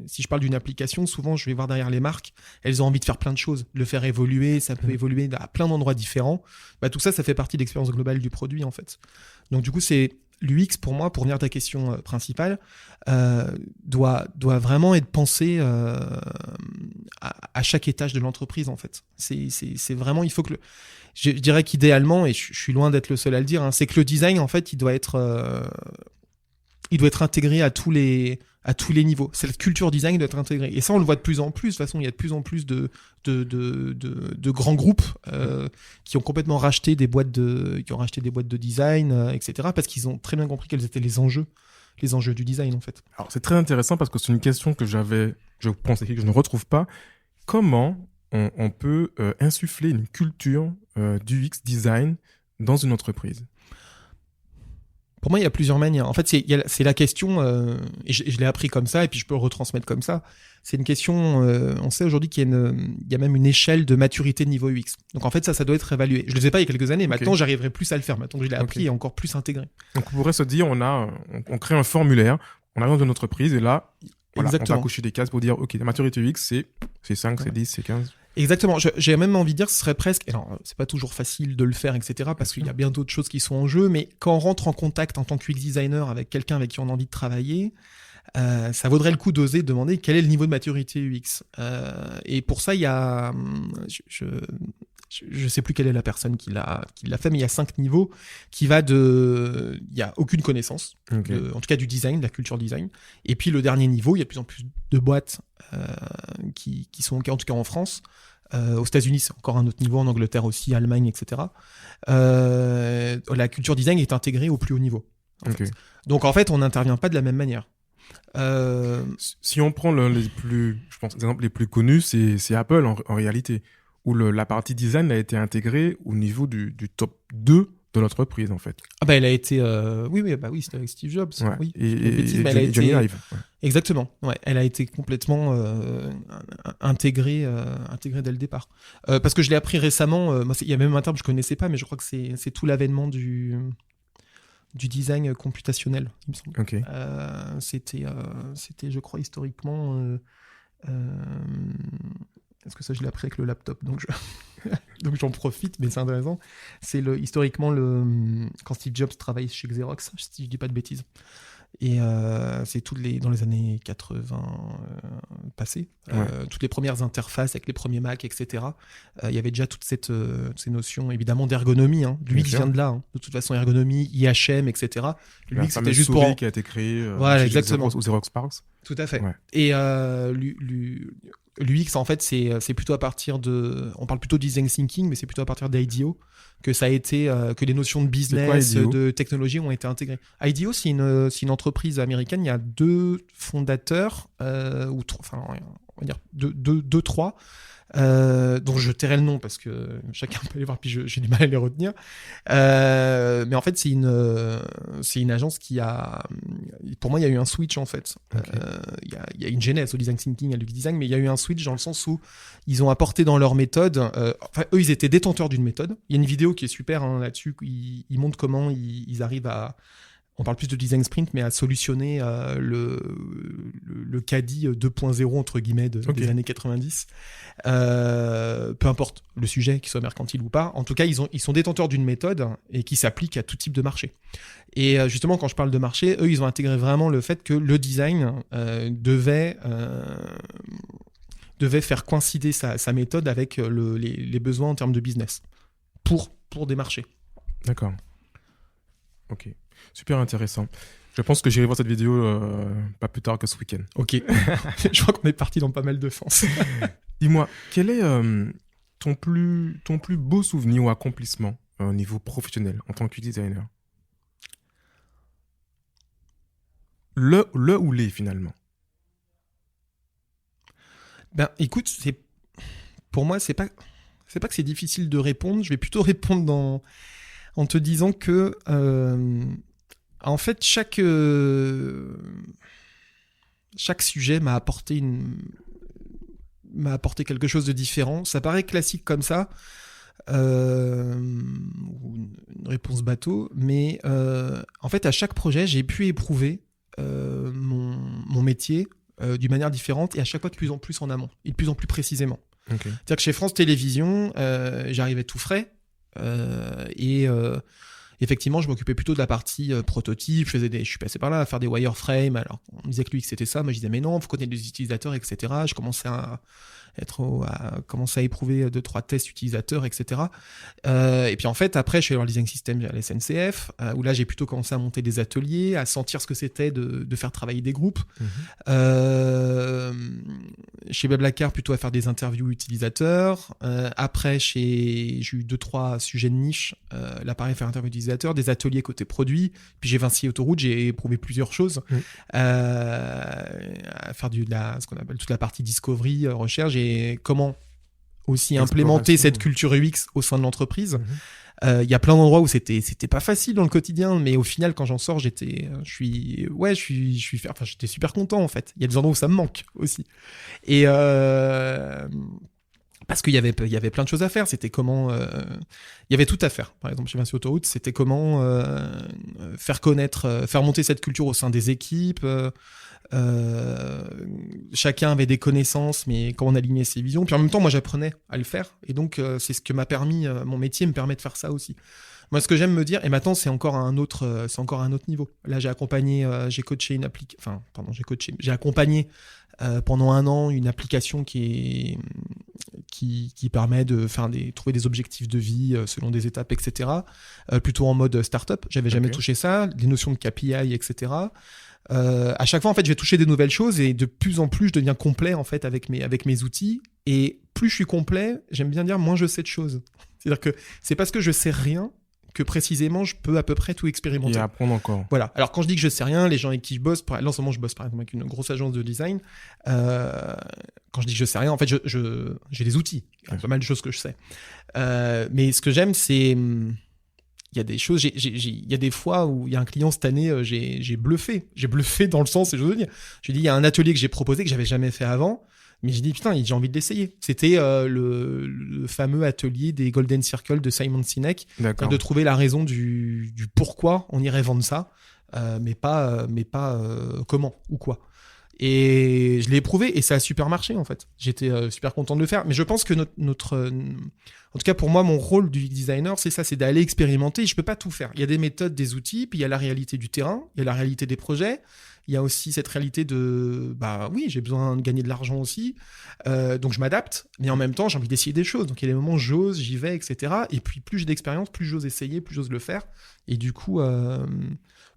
si je parle d'une application, souvent je vais voir derrière les marques, elles ont envie de faire plein de choses, le faire évoluer, ça peut évoluer à plein d'endroits différents. Tout ça fait partie de l'expérience globale du produit, en fait. Donc du coup, c'est l'UX pour moi, pour venir à ta question principale, doit vraiment être pensé à chaque étage de l'entreprise, en fait. C'est vraiment, il faut que je dirais qu'idéalement, et je suis loin d'être le seul à le dire, c'est que le design, en fait, il doit être intégré à tous les niveaux. Cette culture design doit être intégrée. Et ça, on le voit de plus en plus. De toute façon, il y a de plus en plus de grands groupes qui ont complètement racheté des boîtes de design, etc. Parce qu'ils ont très bien compris quels étaient les enjeux du design, en fait. Alors, c'est très intéressant parce que c'est une question que je pensais que je ne retrouve pas. Comment on peut insuffler une culture du UX design dans une entreprise? Pour moi, il y a plusieurs manières. En fait, c'est la question, et je l'ai appris comme ça, et puis je peux le retransmettre comme ça. C'est une question, on sait aujourd'hui qu'il y a même une échelle de maturité de niveau UX. Donc en fait, ça doit être évalué. Je ne le faisais pas il y a quelques années, maintenant j'arriverai plus à le faire. Maintenant que je l'ai appris et encore plus intégré. Donc on pourrait se dire, on crée un formulaire, on arrive dans une entreprise, et là, voilà, on va cocher des cases pour dire, ok, la maturité UX, c'est 5, c'est 10, c'est 15. Exactement. J'ai même envie de dire que ce serait presque... Alors, c'est pas toujours facile de le faire, etc. parce qu'il y a bien d'autres choses qui sont en jeu, mais quand on rentre en contact en tant que UX designer avec quelqu'un avec qui on a envie de travailler, ça vaudrait le coup d'oser demander quel est le niveau de maturité UX. Et pour ça, il y a... Je sais plus quelle est la personne qui l'a fait, mais il y a 5 niveaux qui va de... Il y a aucune connaissance, en tout cas du design, de la culture design. Et puis le dernier niveau, il y a de plus en plus de boîtes qui sont, en tout cas en France. Aux États-Unis, c'est encore un autre niveau, en Angleterre aussi, Allemagne, etc. La culture design est intégrée au plus haut niveau. En fait. Donc en fait, on n'intervient pas de la même manière. Si on prend l'un des plus, je pense, exemples les plus connus, c'est Apple en réalité, où la partie design a été intégrée au niveau du top 2 de l'entreprise, en fait. Ah bah elle a été... Oui, c'était avec Steve Jobs. Ouais. Oui, et elle a été... Johnny Ive. Ouais. Exactement. Ouais, elle a été complètement intégrée dès le départ. Parce que je l'ai appris récemment. Moi, il y a même un terme que je connaissais pas, mais je crois que c'est tout l'avènement du design computationnel, il me semble. Okay. C'était, je crois, historiquement... Parce que ça, je l'ai appris avec le laptop, donc j'en profite, mais c'est intéressant. C'est historiquement quand Steve Jobs travaillait chez Xerox, si je dis pas de bêtises. Et c'est dans les années 80 passées, toutes les premières interfaces avec les premiers Mac, etc. Il y avait déjà toutes ces notions, évidemment, d'ergonomie. L'UX vient de là. De toute façon, ergonomie, IHM, etc. L'UX, c'était juste pour... qui a été créé chez exactement. Xerox, ou Xerox Parks. Tout à fait. Ouais. Et l'UX, en fait, c'est plutôt à partir de... On parle plutôt de design thinking, mais c'est plutôt à partir d'IDEO que ça a été... que les notions de business, de technologie ont été intégrées. IDEO, c'est une entreprise américaine. Il y a 2 fondateurs, ou 3, enfin, on va dire 2, 3, dont je tairai le nom parce que chacun peut aller voir, puis j'ai du mal à les retenir. Mais en fait, c'est une agence qui a... Pour moi, il y a eu un switch, en fait. Il y a une genèse au design thinking, à l'UX design, mais il y a eu un switch dans le sens où ils ont apporté dans leur méthode... eux, ils étaient détenteurs d'une méthode. Il y a une vidéo qui est super là-dessus. Ils montrent comment ils arrivent à... On parle plus de design sprint, mais à solutionner le caddie 2.0 entre guillemets des années 90. Peu importe le sujet, qu'il soit mercantile ou pas. En tout cas, ils sont détenteurs d'une méthode et qui s'applique à tout type de marché. Et justement, quand je parle de marché, eux, ils ont intégré vraiment le fait que le design devait faire coïncider sa méthode avec les besoins en termes de business pour des marchés. D'accord. Ok. Super intéressant. Je pense que j'irai voir cette vidéo pas plus tard que ce week-end. Ok. Je crois qu'on est parti dans pas mal de sens. Dis-moi, quel est ton plus beau souvenir ou accomplissement au niveau professionnel en tant que designer? Le ou les, finalement? Ben, écoute, pour moi, c'est pas que c'est difficile de répondre. Je vais plutôt répondre en te disant que en fait, chaque sujet m'a apporté quelque chose de différent. Ça paraît classique comme ça, ou une réponse bateau, mais en fait, à chaque projet, j'ai pu éprouver mon métier d'une manière différente et à chaque fois de plus en plus en amont et de plus en plus précisément. Okay. C'est-à-dire que chez France Télévisions, j'arrivais tout frais et effectivement, je m'occupais plutôt de la partie prototype. Je suis passé par là à faire des wireframes. Alors, on me disait que l'UX c'était ça. Moi, je disais mais non, faut connaître les utilisateurs, etc. Je commençais à éprouver 2-3 tests utilisateurs, etc. Et puis en fait, après, je suis allé dans le design system à la SNCF, où là, j'ai plutôt commencé à monter des ateliers, à sentir ce que c'était de faire travailler des groupes. Chez Blablacar, plutôt à faire des interviews utilisateurs. Après, j'ai eu 2-3 sujets de niche. Là, pareil, faire interview utilisateur, des ateliers côté produit. Puis j'ai Vinci Autoroute, j'ai éprouvé plusieurs choses. À faire ce qu'on appelle toute la partie discovery, recherche, et comment aussi implémenter cette culture UX au sein de l'entreprise. Il y a plein d'endroits où c'était pas facile dans le quotidien, mais au final, quand j'en sors, j'étais super content en fait. Il y a des endroits où ça me manque aussi. Et parce qu'il y avait plein de choses à faire. C'était comment, il y avait tout à faire. Par exemple, chez Vinci Autoroute, c'était comment faire connaître, faire monter cette culture au sein des équipes. Chacun avait des connaissances, mais comment on alignait ses visions. Puis en même temps, moi, j'apprenais à le faire. Et donc, c'est ce que m'a permis, mon métier me permet de faire ça aussi. Moi, ce que j'aime me dire, et maintenant, c'est encore à un autre niveau. Là, j'ai accompagné, j'ai accompagné pendant 1 an une application qui permet de trouver des objectifs de vie selon des étapes, etc. Plutôt en mode startup. J'avais jamais touché ça, des notions de KPI, etc. À chaque fois, en fait, je vais toucher des nouvelles choses et de plus en plus, je deviens complet en fait avec mes outils. Et plus je suis complet, j'aime bien dire, moins je sais de choses. C'est-à-dire que c'est parce que je sais rien que précisément je peux à peu près tout expérimenter. Et apprendre encore. Voilà. Alors quand je dis que je sais rien, les gens avec qui je bosse, là en ce moment je bosse par exemple avec une grosse agence de design. Quand je dis que je sais rien, en fait j'ai des outils, il y a pas mal de choses que je sais. Mais ce que j'aime, c'est il y a des choses, il y a des fois où il y a un client cette année, j'ai bluffé dans le sens, et je veux dire, je lui dis il y a un atelier que j'ai proposé que j'avais jamais fait avant. Mais j'ai dit, putain, j'ai envie de l'essayer. C'était le fameux atelier des Golden Circle de Simon Sinek. D'accord. De trouver la raison du pourquoi on irait vendre ça, mais pas comment ou quoi. Et je l'ai éprouvé et ça a super marché, en fait. J'étais super content de le faire. Mais je pense que en tout cas, pour moi, mon rôle du designer, c'est ça, c'est d'aller expérimenter. Je peux pas tout faire. Il y a des méthodes, des outils, puis il y a la réalité du terrain, il y a la réalité des projets. Il y a aussi cette réalité de, oui, j'ai besoin de gagner de l'argent aussi, donc je m'adapte, mais en même temps, j'ai envie d'essayer des choses. Donc il y a des moments où j'ose, j'y vais, etc. Et puis plus j'ai d'expérience, plus j'ose essayer, plus j'ose le faire. Et du coup,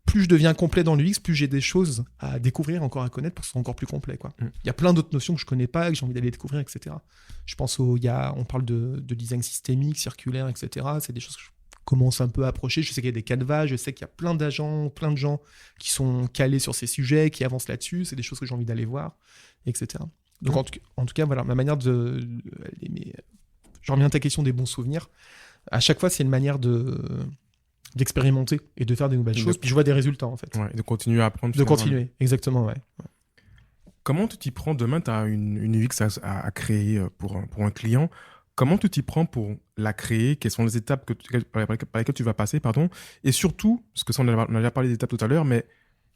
plus je deviens complet dans l'UX, plus j'ai des choses à découvrir, encore à connaître pour que ce soit encore plus complet, quoi. Il y a plein d'autres notions que je connais pas, que j'ai envie d'aller découvrir, etc. Je pense on parle de design systémique, circulaire, etc. C'est des choses que je commence un peu à approcher. Je sais qu'il y a des canevas, je sais qu'il y a plein de gens qui sont calés sur ces sujets, qui avancent là-dessus. C'est des choses que j'ai envie d'aller voir, etc. Donc en tout cas, voilà, ma manière je reviens à ta question des bons souvenirs. À chaque fois, c'est une manière d'expérimenter et de faire des nouvelles choses. Puis je vois des résultats, en fait. Ouais, de continuer à apprendre. De continuer, exactement, ouais. Comment tu t'y prends demain? Tu as une UX à créer pour un client. Comment tu t'y prends pour la créer? Quelles sont les étapes par lesquelles tu vas passer, pardon? Et surtout, parce que ça, on a déjà parlé des étapes tout à l'heure, mais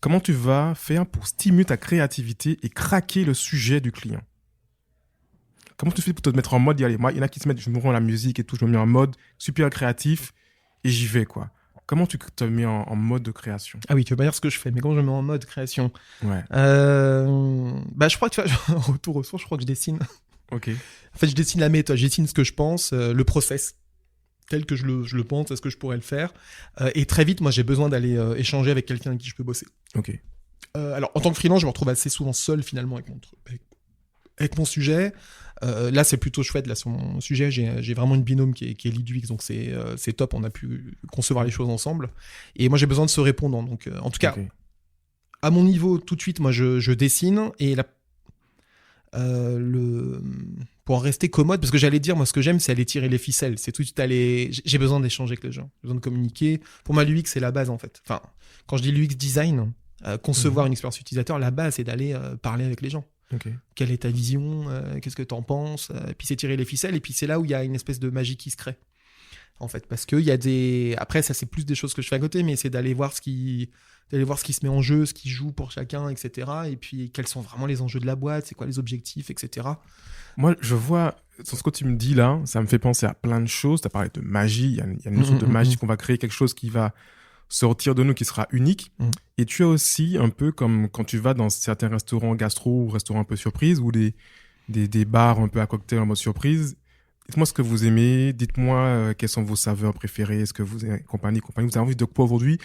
comment tu vas faire pour stimuler ta créativité et craquer le sujet du client? Comment tu fais pour te mettre en mode, allez, moi, il y en a qui se mettent, je me rends à la musique et tout, je me mets en mode super créatif et j'y vais, quoi. Comment tu te mets en mode de création? Ah oui, tu veux pas dire ce que je fais, mais quand je me mets en mode création, ouais. Je crois que tu vois, retour aux sources, je crois que je dessine. Ok. En fait, je dessine la méthode, je dessine ce que je pense, le process, tel que je le pense, est-ce que je pourrais le faire. Et très vite, moi, j'ai besoin d'aller échanger avec quelqu'un avec qui je peux bosser. Ok. Alors, en tant que freelance, je me retrouve assez souvent seul, finalement, avec mon sujet. Là, c'est plutôt chouette. Là, sur mon sujet, j'ai vraiment une binôme qui est lead UX, donc c'est top. On a pu concevoir les choses ensemble. Et moi, j'ai besoin de ce répondant. Donc, en tout cas, à mon niveau, tout de suite, moi, je dessine. Et pour en rester commode, parce que j'allais dire, moi, ce que j'aime, c'est aller tirer les ficelles. C'est tout de suite j'ai besoin d'échanger avec les gens. J'ai besoin de communiquer. Pour moi, l'UX, c'est la base, en fait. Enfin, quand je dis l'UX design, concevoir une expérience utilisateur, la base, c'est d'aller parler avec les gens. Okay. Quelle est ta vision, qu'est-ce que t'en penses, et puis c'est tirer les ficelles, et puis c'est là où il y a une espèce de magie qui se crée, en fait, parce qu'il y a après ça c'est plus des choses que je fais à côté, mais c'est d'aller voir ce qui se met en jeu, ce qui joue pour chacun, etc. Et puis quels sont vraiment les enjeux de la boîte, c'est quoi les objectifs, etc. Moi je vois, sur ce que tu me dis là, ça me fait penser à plein de choses. Tu as parlé de magie, il y a une notion de magie, qu'on va créer quelque chose qui va sortir de nous, qui sera unique. Et tu as aussi un peu comme quand tu vas dans certains restaurants gastro ou restaurants un peu surprise ou des bars un peu à cocktail en mode surprise. Dites-moi ce que vous aimez, dites-moi quelles sont vos saveurs préférées, est-ce que vous avez compagnie, vous avez envie de quoi aujourd'hui?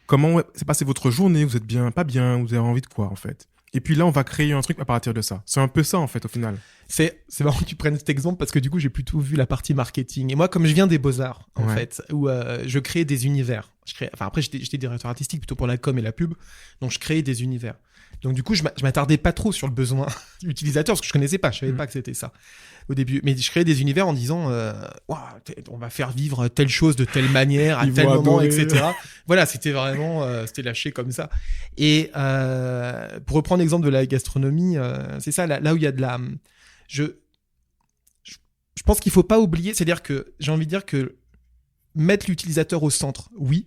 Comment s'est passée votre journée? Vous êtes bien, pas bien? Vous avez envie de quoi en fait? Et puis là, on va créer un truc à partir de ça. C'est un peu ça en fait au final. C'est marrant que tu prennes cet exemple parce que du coup, j'ai plutôt vu la partie marketing. Et moi, comme je viens des Beaux-Arts en fait, où je crée des univers. Après, j'étais directeur artistique plutôt pour la com et la pub, donc je créais des univers. Donc du coup, je m'attardais pas trop sur le besoin utilisateur parce que je connaissais pas, je savais pas que c'était ça au début. Mais je créais des univers en disant, Ouah, on va faire vivre telle chose de telle manière à Ils tel vont moment, adorer. etc. Voilà, c'était vraiment, c'était lâché comme ça. Et pour reprendre l'exemple de la gastronomie, c'est ça, là où il y a de la, je pense qu'il faut pas oublier, c'est-à-dire que j'ai envie de dire que mettre l'utilisateur au centre, oui,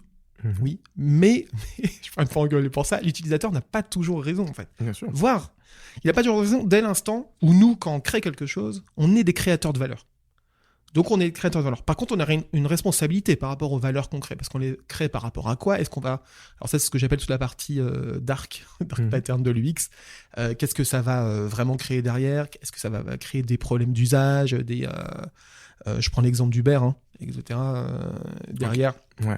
mais je vais me faire engueuler pour ça, l'utilisateur n'a pas toujours raison en fait. Bien sûr. Voire, il n'a pas toujours raison dès l'instant où nous, quand on crée quelque chose, on est des créateurs de valeur. Donc on est des créateurs de valeur. Par contre, on a une responsabilité par rapport aux valeurs qu'on crée, parce qu'on les crée par rapport à quoi ? Est-ce qu'on va... Alors ça, c'est ce que j'appelle toute la partie dark pattern de l'UX. Qu'est-ce que ça va vraiment créer derrière ? Est-ce que ça va créer des problèmes d'usage, je prends l'exemple d'Uber, etc. Derrière. Ouais.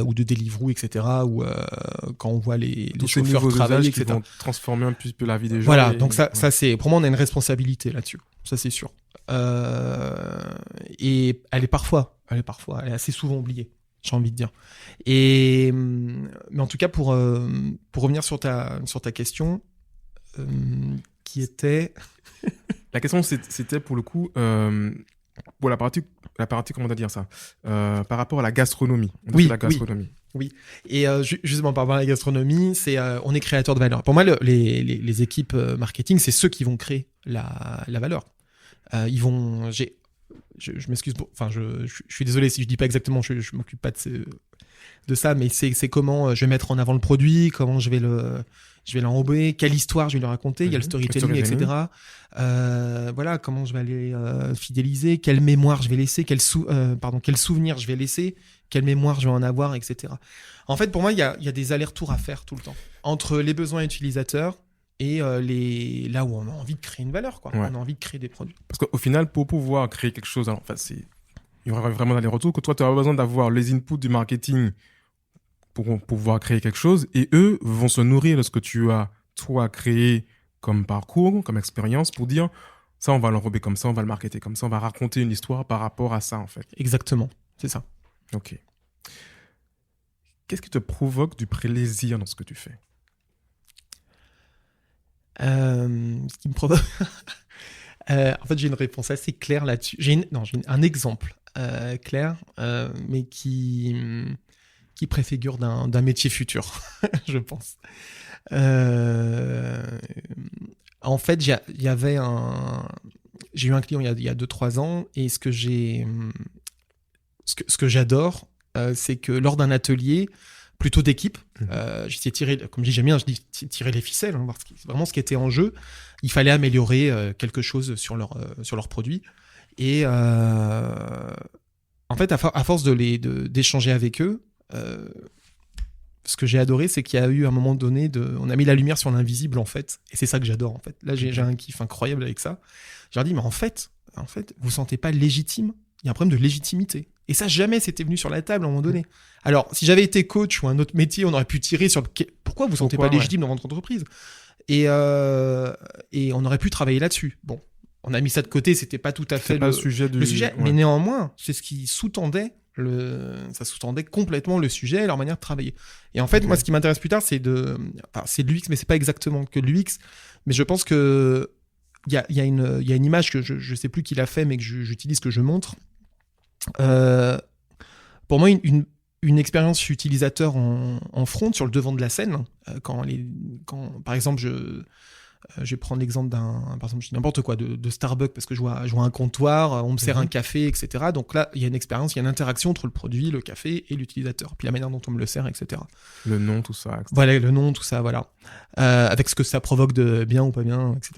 Ou de Deliveroo, etc. Ou quand on voit les Tous ces chauffeurs nouveaux travailler, usages qui etc. vont transformer un petit peu la vie des gens. Voilà, et- donc ça ouais. c'est pour moi on a une responsabilité là-dessus, ça c'est sûr. Et elle est assez souvent oubliée, j'ai envie de dire. Mais en tout cas pour revenir sur ta question, qui était La question, c'était pour le coup, pour la partie, comment on va dire ça, par rapport à la gastronomie. On a Oui, fait la gastronomie. Et justement, par rapport à la gastronomie, on est créateur de valeur. Pour moi, les équipes marketing, c'est ceux qui vont créer la valeur. Je m'excuse, je suis désolé si je dis pas exactement, je m'occupe pas de ça, mais c'est comment je vais mettre en avant le produit, comment je vais l'enrober, quelle histoire je vais lui raconter, il y a le storytelling, etc. Voilà, comment je vais aller fidéliser, quelle mémoire je vais laisser, quel souvenir je vais laisser, quelle mémoire je vais en avoir, etc. En fait, pour moi, il y a des allers-retours à faire tout le temps entre les besoins utilisateurs et là où on a envie de créer une valeur, quoi. Ouais. On a envie de créer des produits. Parce qu'au final, pour pouvoir créer quelque chose, alors, il y aura vraiment des retours que toi, tu as besoin d'avoir les inputs du marketing pour pouvoir créer quelque chose, et eux vont se nourrir de ce que tu as, toi, créé comme parcours, comme expérience, pour dire, ça, on va l'enrober comme ça, on va le marketer comme ça, on va raconter une histoire par rapport à ça, en fait. Exactement, c'est ça. Ok. Qu'est-ce qui te provoque du plaisir dans ce que tu fais ? Ce qui me provoque... en fait, j'ai une réponse assez claire là-dessus. J'ai un exemple clair, mais qui préfigure d'un métier futur, je pense. En fait, j'ai eu un client il y a 2-3 ans, et ce que j'adore, c'est que lors d'un atelier, plutôt d'équipe, j'essayais de tirer, comme je dis, j'aime bien, je dis tirer les ficelles, voir vraiment ce qui était en jeu. Il fallait améliorer quelque chose sur leur produit. Et en fait, à force d'échanger avec eux, ce que j'ai adoré, c'est qu'il y a eu un moment donné, on a mis la lumière sur l'invisible, en fait. Et c'est ça que j'adore, en fait. Là, j'ai un kiff incroyable avec ça. Je leur dis, mais en fait, vous vous sentez pas légitime ? Il y a un problème de légitimité. Et ça, jamais c'était venu sur la table à un moment donné. Alors, si j'avais été coach ou un autre métier, on aurait pu tirer sur pourquoi vous ne vous sentez pas légitime dans votre entreprise ? Et on aurait pu travailler là-dessus. Bon, on a mis ça de côté, c'était pas tout à fait le sujet. Ouais. Mais néanmoins, c'est ce qui sous-tendait ça sous-tendait complètement le sujet et leur manière de travailler. Et en fait, moi, ce qui m'intéresse plus tard, c'est de l'UX, mais c'est pas exactement que de l'UX. Mais je pense que il y a une image que je sais plus qui l'a fait, mais que j'utilise, que je montre. Pour moi, une expérience utilisateur en front, sur le devant de la scène, quand par exemple, je vais prendre l'exemple par exemple, je dis n'importe quoi, de Starbucks, parce que je vois un comptoir, on me sert un café, etc. Donc là, il y a une expérience, il y a une interaction entre le produit, le café et l'utilisateur, puis la manière dont on me le sert, etc. Le nom, tout ça, etc. Voilà, le nom, tout ça, voilà. Avec ce que ça provoque de bien ou pas bien, etc.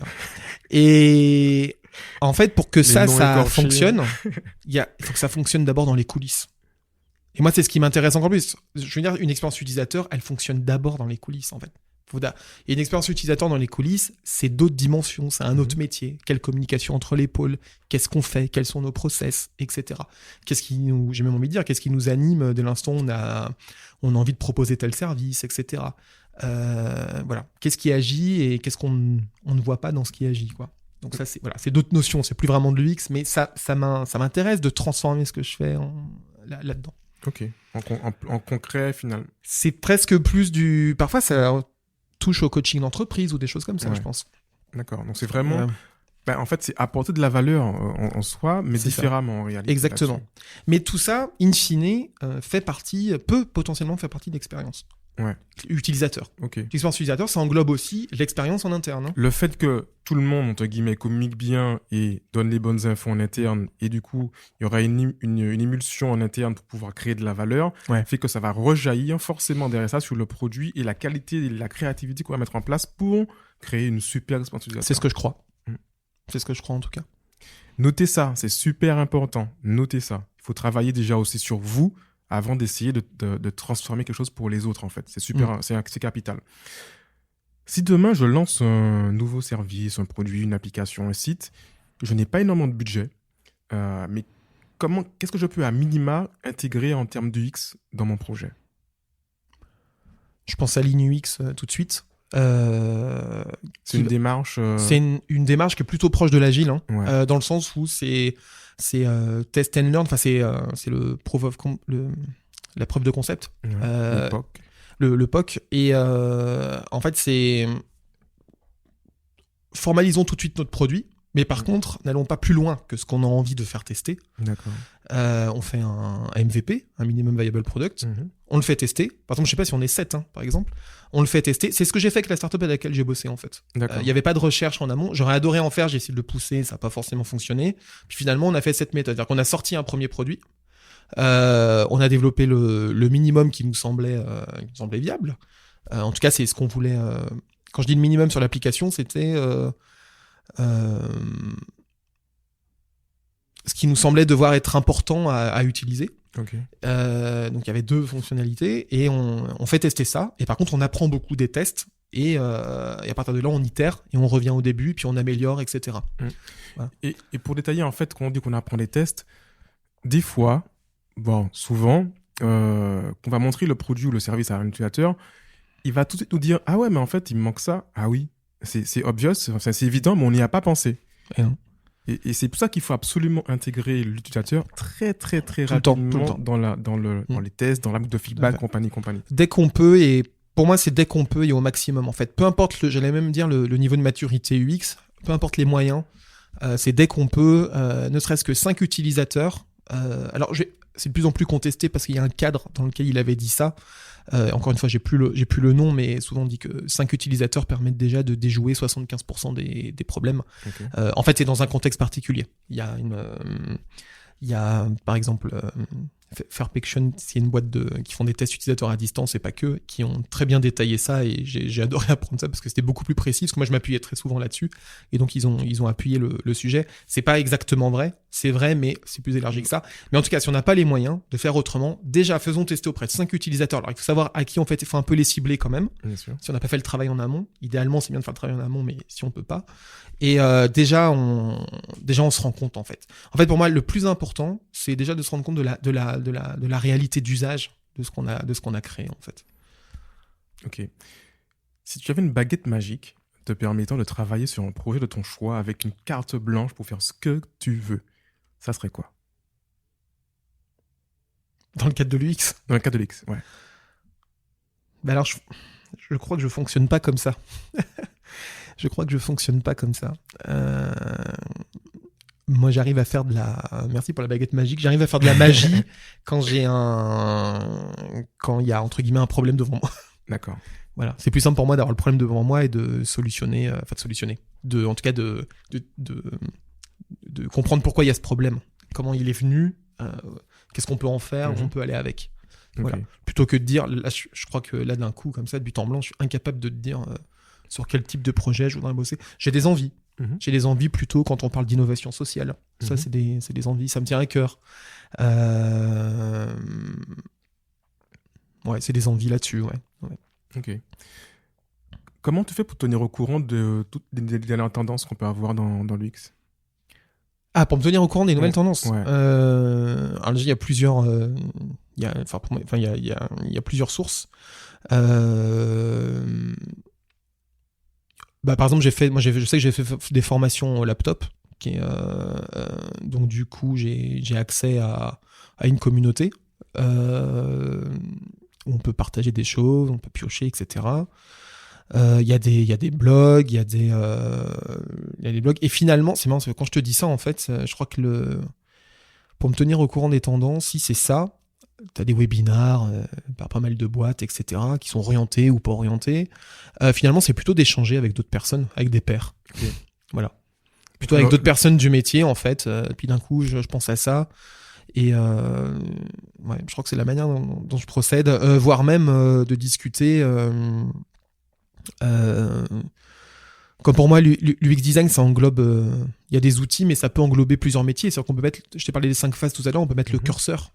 Et en fait, pour que ça fonctionne, il faut que ça fonctionne d'abord dans les coulisses. Et moi, c'est ce qui m'intéresse encore plus. Je veux dire, une expérience utilisateur, elle fonctionne d'abord dans les coulisses, en fait. Et une expérience utilisateur dans les coulisses, c'est d'autres dimensions, c'est un autre métier. Quelle communication entre les pôles, qu'est-ce qu'on fait, quels sont nos process, etc. J'ai même envie de dire, qu'est-ce qui nous anime dès l'instant où on a envie de proposer tel service, etc. Voilà. Qu'est-ce qui agit et qu'est-ce qu'on ne voit pas dans ce qui agit, quoi. Donc ça, c'est d'autres notions, c'est plus vraiment de l'UX, mais ça m'intéresse de transformer ce que je fais là-dedans. Ok. En concret, finalement. C'est presque plus du... Parfois, ça touche au coaching d'entreprise ou des choses comme ça, Ouais. je pense. D'accord. Donc c'est vraiment... Euh, En fait, c'est apporter de la valeur en soi, mais C'est ça. différemment en réalité. Exactement. là-dessus. Mais tout ça, in fine, peut potentiellement faire partie de l'expérience. Ouais. Utilisateur. Ok. L'expérience utilisateur, ça englobe aussi l'expérience en interne. Hein. Le fait que tout le monde, entre guillemets, communique bien et donne les bonnes infos en interne, et du coup, il y aura une émulsion en interne pour pouvoir créer de la valeur, Ouais. fait que ça va rejaillir forcément derrière ça sur le produit et la qualité et la créativité qu'on va mettre en place pour créer une super expérience utilisateur. C'est ce que je crois. Mm. C'est ce que je crois en tout cas. Notez ça, c'est super important. Notez ça. Il faut travailler déjà aussi sur vous avant d'essayer de transformer quelque chose pour les autres, en fait. C'est super, c'est capital. Si demain, je lance un nouveau service, un produit, une application, un site, je n'ai pas énormément de budget, mais qu'est-ce que je peux à minima intégrer en termes d'UX dans mon projet? Je pense à l'INUX tout de suite. C'est une démarche... C'est une démarche qui est plutôt proche de l'agile, hein, Ouais. dans le sens où c'est test and learn, enfin c'est le la preuve de concept, Ouais, Euh, l'époque. le POC, et en fait c'est formalisons tout de suite notre produit, mais par contre n'allons pas plus loin que ce qu'on a envie de faire tester. D'accord. On fait un MVP, un minimum viable product. Mhm. On le fait tester. Par exemple, je sais pas si on est 7, hein, par exemple. On le fait tester. C'est ce que j'ai fait avec la startup avec laquelle j'ai bossé, en fait. D'accord. Il n'y avait pas de recherche en amont. J'aurais adoré en faire. J'ai essayé de le pousser. Ça n'a pas forcément fonctionné. Puis finalement, on a fait cette méthode. C'est-à-dire qu'on a sorti un premier produit. On a développé le minimum qui nous semblait viable. En tout cas, c'est ce qu'on voulait. Quand je dis le minimum sur l'application, c'était ce qui nous semblait devoir être important à utiliser. Ok. Donc il y avait 2 fonctionnalités et on fait tester ça. Et par contre, on apprend beaucoup des tests et à partir de là, on itère et on revient au début, puis on améliore, etc. Et pour détailler, en fait, quand on dit qu'on apprend des tests, des fois, souvent, qu'on va montrer le produit ou le service à un utilisateur, il va tout de suite nous dire « Ah ouais, mais en fait, il me manque ça. Ah oui, c'est obvious, c'est évident, mais on n'y a pas pensé. » Et non. Et c'est pour ça qu'il faut absolument intégrer l'utilisateur très, très, très Tout le temps, rapidement dans les tests, dans la boucle de feedback, Ouais. compagnie. Dès qu'on peut, et pour moi, c'est dès qu'on peut et au maximum, en fait. Peu importe, j'allais même dire le niveau de maturité UX, peu importe les moyens, c'est dès qu'on peut, ne serait-ce que 5 utilisateurs. Alors, c'est de plus en plus contesté parce qu'il y a un cadre dans lequel il avait dit ça. Encore une fois, j'ai plus le nom, mais souvent on dit que 5 utilisateurs permettent déjà de déjouer 75% des problèmes. Okay. En fait, c'est dans un contexte particulier. Il y a par exemple Fairpection, c'est une boîte qui font des tests utilisateurs à distance et pas que, qui ont très bien détaillé ça et j'ai adoré apprendre ça parce que c'était beaucoup plus précis, parce que moi je m'appuyais très souvent là-dessus et donc ils ont appuyé le sujet. C'est pas exactement vrai, c'est vrai, mais c'est plus élargi que ça. Mais en tout cas, si on n'a pas les moyens de faire autrement, déjà faisons tester auprès de 5 utilisateurs. Alors il faut savoir à qui en fait, il faut un peu les cibler quand même. Bien sûr. Si on n'a pas fait le travail en amont, idéalement c'est bien de faire le travail en amont, mais si on peut pas. Et déjà on se rend compte en fait. En fait, pour moi, le plus important, c'est déjà de se rendre compte de la réalité d'usage de ce qu'on a créé en fait. Ok. Si tu avais une baguette magique te permettant de travailler sur un projet de ton choix avec une carte blanche pour faire ce que tu veux, ça serait quoi? Dans le cadre de l'UX. Dans le cas de l'X, ouais. Ben alors, je crois que je fonctionne pas comme ça. Je crois que je fonctionne pas comme ça. Moi, j'arrive à faire merci pour la baguette magique. J'arrive à faire de la magie quand il y a entre guillemets un problème devant moi. D'accord. Voilà. C'est plus simple pour moi d'avoir le problème devant moi et de solutionner, en tout cas de comprendre pourquoi il y a ce problème, comment il est venu, qu'est-ce qu'on peut en faire, où on peut aller avec. Voilà. Ok. Plutôt que de dire, là, je crois que là d'un coup comme ça, de but en blanc, je suis incapable de te dire sur quel type de projet je voudrais bosser. J'ai des envies. J'ai des envies plutôt quand on parle d'innovation sociale. Ça, c'est des envies. Ça me tient à cœur. Ouais, c'est des envies là-dessus, ouais. Ok. Comment tu fais pour tenir au courant de toutes les dernières tendances qu'on peut avoir dans l'UX? Ah, pour me tenir au courant des nouvelles tendances. Ouais. Alors déjà, il y a plusieurs, il y a plusieurs sources. Par exemple, je sais que j'ai fait des formations au laptop, donc du coup, j'ai accès à une communauté. où on peut partager des choses, on peut piocher, etc. Il y a des blogs, il y a des blogs. Et finalement, c'est marrant, parce que quand je te dis ça, en fait, je crois que pour me tenir au courant des tendances, si c'est ça, tu as des webinars par pas mal de boîtes, etc., qui sont orientés ou pas orientés. Finalement, c'est plutôt d'échanger avec d'autres personnes, avec des pairs. Ok. Voilà. Plutôt avec d'autres personnes du métier, en fait. Puis d'un coup, je pense à ça. Et je crois que c'est la manière dont je procède, voire même de discuter. Comme pour moi, l'UX design, ça englobe. Il y a des outils, mais ça peut englober plusieurs métiers. C'est-à-dire qu'on peut mettre. Je t'ai parlé des 5 phases tout à l'heure. On peut mettre le curseur.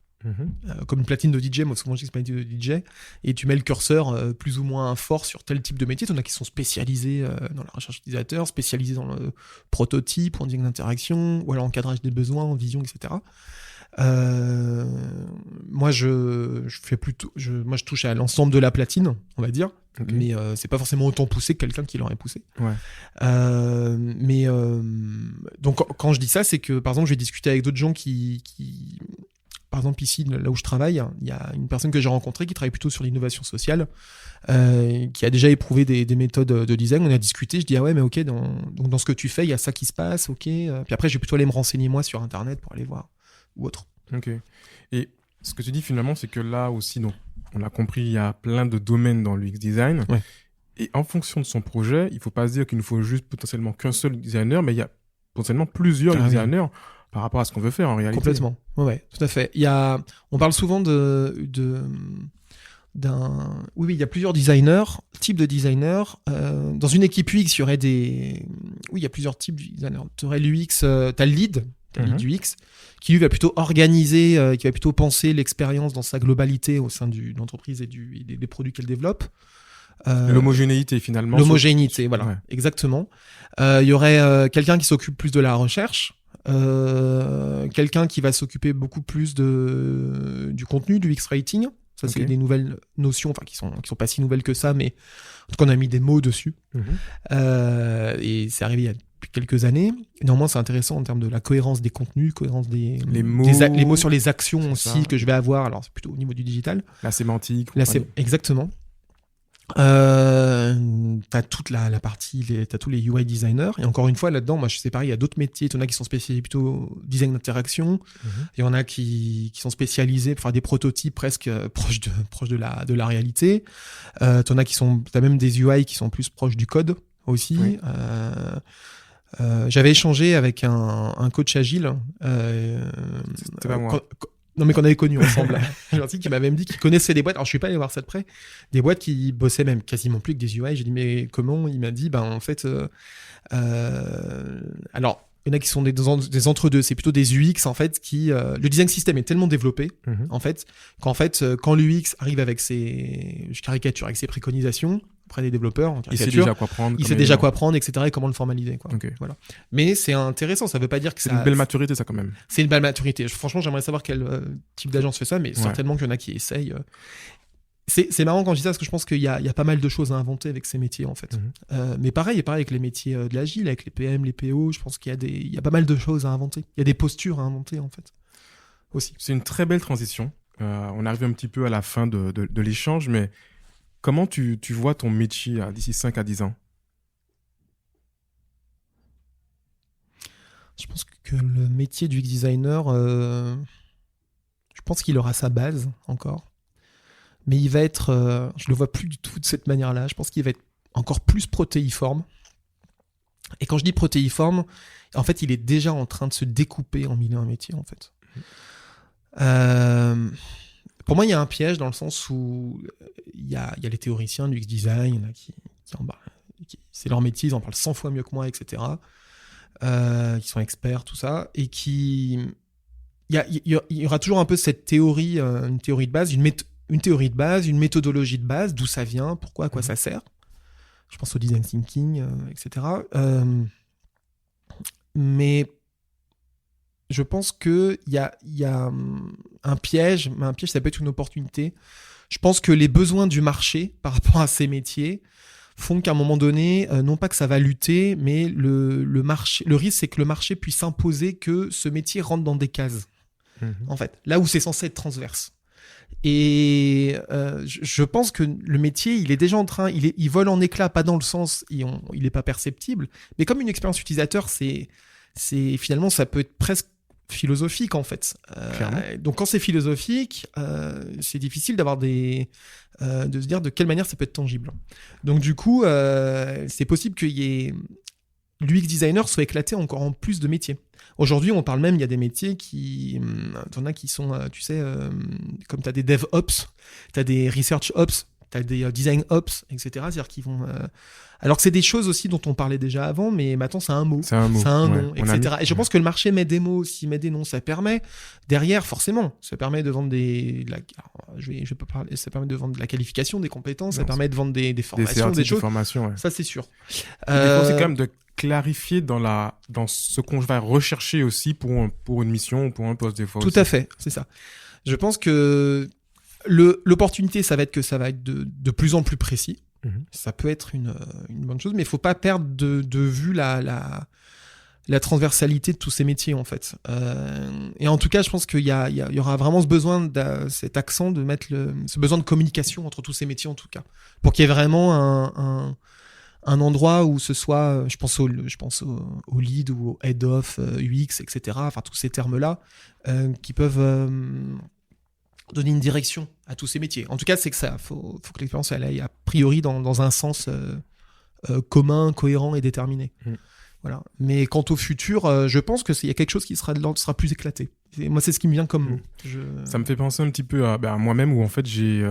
Comme une platine de DJ, moi souvent je dis que c'est une platine de DJ, et tu mets le curseur plus ou moins fort sur tel type de métier. T'en as qui sont spécialisés dans la recherche utilisateur, spécialisés dans le prototype, en design d'interaction, ou alors encadrage des besoins, en vision, etc. Moi je fais plutôt, moi je touche à l'ensemble de la platine, on va dire, mais c'est pas forcément autant poussé que quelqu'un qui l'aurait poussé. Donc quand je dis ça, c'est que par exemple je vais discuter avec d'autres gens qui par exemple, ici, là où je travaille, il y a une personne que j'ai rencontrée qui travaille plutôt sur l'innovation sociale, qui a déjà éprouvé des méthodes de design. On a discuté, je dis, ah ouais, mais ok, donc dans ce que tu fais, il y a ça qui se passe, ok. Puis après, je vais plutôt aller me renseigner, moi, sur Internet pour aller voir, ou autre. Ok. Et ce que tu dis, finalement, c'est que là aussi, donc, on l'a compris, il y a plein de domaines dans l'UX design. Ouais. Et en fonction de son projet, il ne faut pas se dire qu'il ne faut juste potentiellement qu'un seul designer, mais il y a potentiellement plusieurs designers par rapport à ce qu'on veut faire en réalité. Complètement, ouais, tout à fait. On parle souvent il y a plusieurs designers, types de designers. Dans une équipe UX, il y aurait il y a plusieurs types de designers. Tu aurais l'UX, t'as le lead UX, qui lui va plutôt organiser, qui va plutôt penser l'expérience dans sa globalité au sein de l'entreprise et des produits qu'elle développe. L'homogénéité finalement. L'homogénéité, voilà, ouais. Exactement. Il y aurait quelqu'un qui s'occupe plus de la recherche. Quelqu'un qui va s'occuper beaucoup plus du contenu, du X-Rating. Ça, c'est des nouvelles notions, enfin, qui sont pas si nouvelles que ça, mais en tout cas, on a mis des mots dessus. Et c'est arrivé il y a depuis quelques années. Néanmoins, c'est intéressant en termes de la cohérence des contenus, cohérence les mots sur les actions aussi que je vais avoir. Alors, c'est plutôt au niveau du digital. La sémantique. Exactement. T'as toute la partie, t'as tous les UI designers, et encore une fois là-dedans, moi je sais pareil, il y a d'autres métiers, il y en a qui sont spécialisés plutôt design d'interaction, il y en a qui sont spécialisés pour faire des prototypes presque proches de la réalité, t'en as t'as même des UI qui sont plus proches du code aussi. J'avais échangé avec un coach agile, c'était pas moi. Non, mais qu'on avait connu ensemble. Qui m'avait même dit qu'il connaissait des boîtes. Alors, je suis pas allé voir ça de près. Des boîtes qui bossaient même quasiment plus que des UI. J'ai dit, mais comment? Il m'a dit, en fait, alors, il y en a qui sont des entre-deux. C'est plutôt des UX, en fait, le design system est tellement développé, en fait, quand l'UX arrive avec je caricature, avec ses préconisations, auprès des développeurs, il sait déjà quoi prendre. Il sait déjà quoi prendre, etc., et comment le formaliser, quoi. Voilà. Mais c'est intéressant, ça veut pas dire que c'est une belle maturité, ça, quand même. C'est une belle maturité. Franchement, j'aimerais savoir quel type d'agence fait ça, mais certainement qu'il y en a qui essayent. C'est marrant quand je dis ça, parce que je pense qu'il y a pas mal de choses à inventer avec ces métiers, en fait. Mais pareil avec les métiers de l'agile, avec les PM, les PO, je pense qu'il y a pas mal de choses à inventer. Il y a des postures à inventer, en fait, aussi. C'est une très belle transition. On arrive un petit peu à la fin de l'échange, mais comment tu vois ton métier d'ici 5 à 10 ans? Je pense que le métier du designer, je pense qu'il aura sa base encore. Mais il va être, je le vois plus du tout de cette manière-là. Je pense qu'il va être encore plus protéiforme. Et quand je dis protéiforme, en fait, il est déjà en train de se découper en mille et un métiers, en fait. Pour moi, il y a un piège dans le sens où il y a les théoriciens du UX-design, il y en a c'est leur métier, ils en parlent 100 fois mieux que moi, etc. Qui sont experts, tout ça, et il y aura toujours un peu cette théorie, une théorie de base, une théorie de base, une méthodologie de base, d'où ça vient, pourquoi, à quoi ça sert. Je pense au design thinking, etc. Mais je pense qu'il y a un piège, mais un piège, ça peut être une opportunité. Je pense que les besoins du marché par rapport à ces métiers font qu'à un moment donné, non pas que ça va lutter, mais le risque, c'est que le marché puisse imposer que ce métier rentre dans des cases. En fait, là où c'est censé être transverse. Et je pense que le métier, il est déjà en train, il vole en éclats, pas dans le sens, il n'est pas perceptible, mais comme une expérience utilisateur, finalement, ça peut être presque philosophique en fait. Clairement. Donc quand c'est philosophique, c'est difficile d'avoir de se dire de quelle manière ça peut être tangible. Donc du coup, c'est possible qu'il y ait l'UX designer soit éclaté encore en plus de métiers. Aujourd'hui, on parle même, il y a des métiers t'en as qui sont, tu sais, comme tu as des DevOps, tu as des Research Ops, tu as des Design Ops, etc. C'est-à-dire qu'ils vont... Alors que c'est des choses aussi dont on parlait déjà avant, mais maintenant, c'est un mot. C'est un mot. C'est un Ouais. nom, etc. Et je pense que le marché met des mots aussi, met des noms. Ça permet, derrière, forcément, ça permet de vendre je vais pas parler, ça permet de vendre de la qualification, des compétences, ça Non, permet de vendre des Des formations, certifs, des des choses. formations, ouais. Ça, c'est sûr. Et c'est quand même de clarifier dans ce qu'on va rechercher aussi pour une mission ou pour un poste des fois Tout aussi. à fait, c'est ça. Je pense que l'opportunité, ça va être que ça va être de plus en plus précis. Mhm. Ça peut être une bonne chose, mais il faut pas perdre de vue la transversalité de tous ces métiers, en fait. Et en tout cas, je pense qu'il y aura vraiment ce besoin, cet accent de mettre ce besoin de communication entre tous ces métiers, en tout cas. Pour qu'il y ait vraiment un endroit où ce soit, je pense au lead ou au head of UX, etc. Enfin, tous ces termes-là qui peuvent donner une direction à tous ces métiers. En tout cas, c'est que ça, faut que l'expérience elle aille a priori dans un sens commun, cohérent et déterminé. Voilà. Mais quant au futur, je pense qu'il y a quelque chose qui sera plus éclaté. Et moi, c'est ce qui me vient comme mot. Ça me fait penser un petit peu à moi-même où en fait j'ai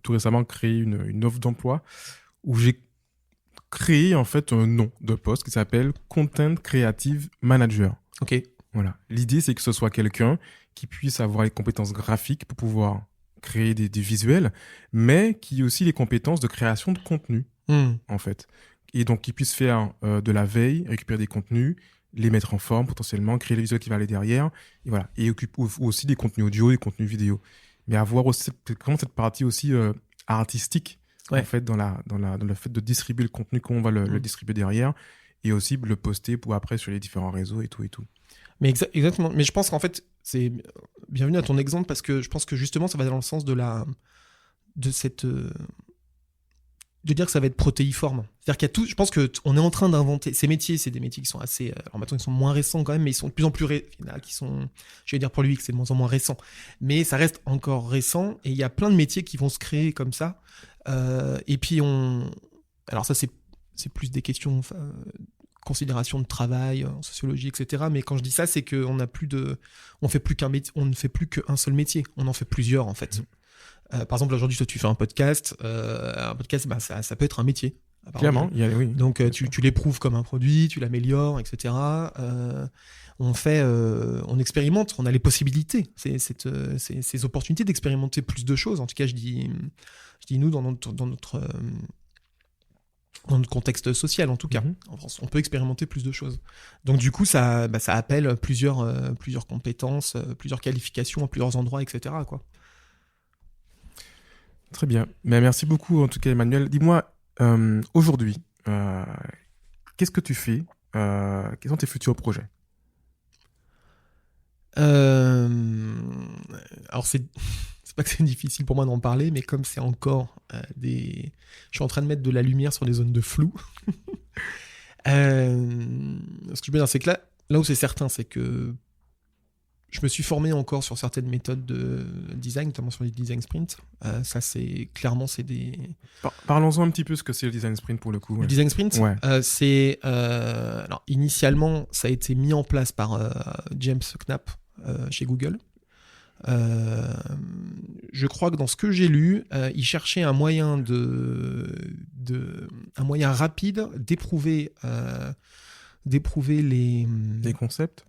tout récemment créé une offre d'emploi où j'ai créé en fait un nom de poste qui s'appelle Content Creative Manager. Ok. Voilà. L'idée, c'est que ce soit quelqu'un qui puisse avoir les compétences graphiques pour pouvoir créer des visuels, mais qui ait aussi les compétences de création de contenu, en fait. Et donc, qui puisse faire de la veille, récupérer des contenus, les mettre en forme potentiellement, créer les visuels qui vont aller derrière, et voilà. Et occupe aussi des contenus audio, des contenus vidéo. Mais avoir aussi vraiment cette partie aussi artistique, Ouais. en fait, dans le fait de distribuer le contenu, comment on va le distribuer derrière, et aussi le poster pour après sur les différents réseaux et tout et tout. Mais exactement. Mais je pense qu'en fait, c'est bienvenue à ton exemple parce que je pense que justement, ça va dans le sens de dire que ça va être protéiforme. C'est-à-dire qu'il y a tout. Je pense que on est en train d'inventer ces métiers. C'est des métiers qui sont assez. Alors maintenant, ils sont moins récents quand même, mais ils sont de plus en plus qui sont. Je vais dire pour lui que c'est de moins en moins récent, mais ça reste encore récent. Et il y a plein de métiers qui vont se créer comme ça. Et puis alors ça, c'est plus des questions. Considération de travail en sociologie, etc. Mais quand je dis ça, c'est qu'on on ne fait plus qu'un seul métier, on en fait plusieurs en fait. Par exemple, aujourd'hui, toi, tu fais un podcast, bah, ça peut être un métier. Clairement, oui. Donc tu l'éprouves comme un produit, tu l'améliores, etc. On expérimente, on a les possibilités, ces opportunités d'expérimenter plus de choses. En tout cas, je dis nous dans notre contexte social, en tout cas. En France, on peut expérimenter plus de choses. Donc, du coup, ça appelle plusieurs compétences, plusieurs qualifications à plusieurs endroits, etc., quoi. Très bien. Mais merci beaucoup, en tout cas, Emmanuel. Dis-moi, aujourd'hui, qu'est-ce que tu fais quels sont tes futurs projets? Alors, c'est pas que c'est difficile pour moi d'en parler, mais comme c'est encore je suis en train de mettre de la lumière sur des zones de flou. Ce que je veux dire, c'est que là où c'est certain, c'est que je me suis formé encore sur certaines méthodes de design, notamment sur les design sprints. Ça, c'est des... Parlons-en un petit peu ce que c'est le design sprint pour le coup. Le Ouais. design sprint, Ouais. alors, initialement, ça a été mis en place par James Knapp chez Google. Je crois que dans ce que j'ai lu, il cherchait un moyen un moyen rapide d'éprouver Des concepts?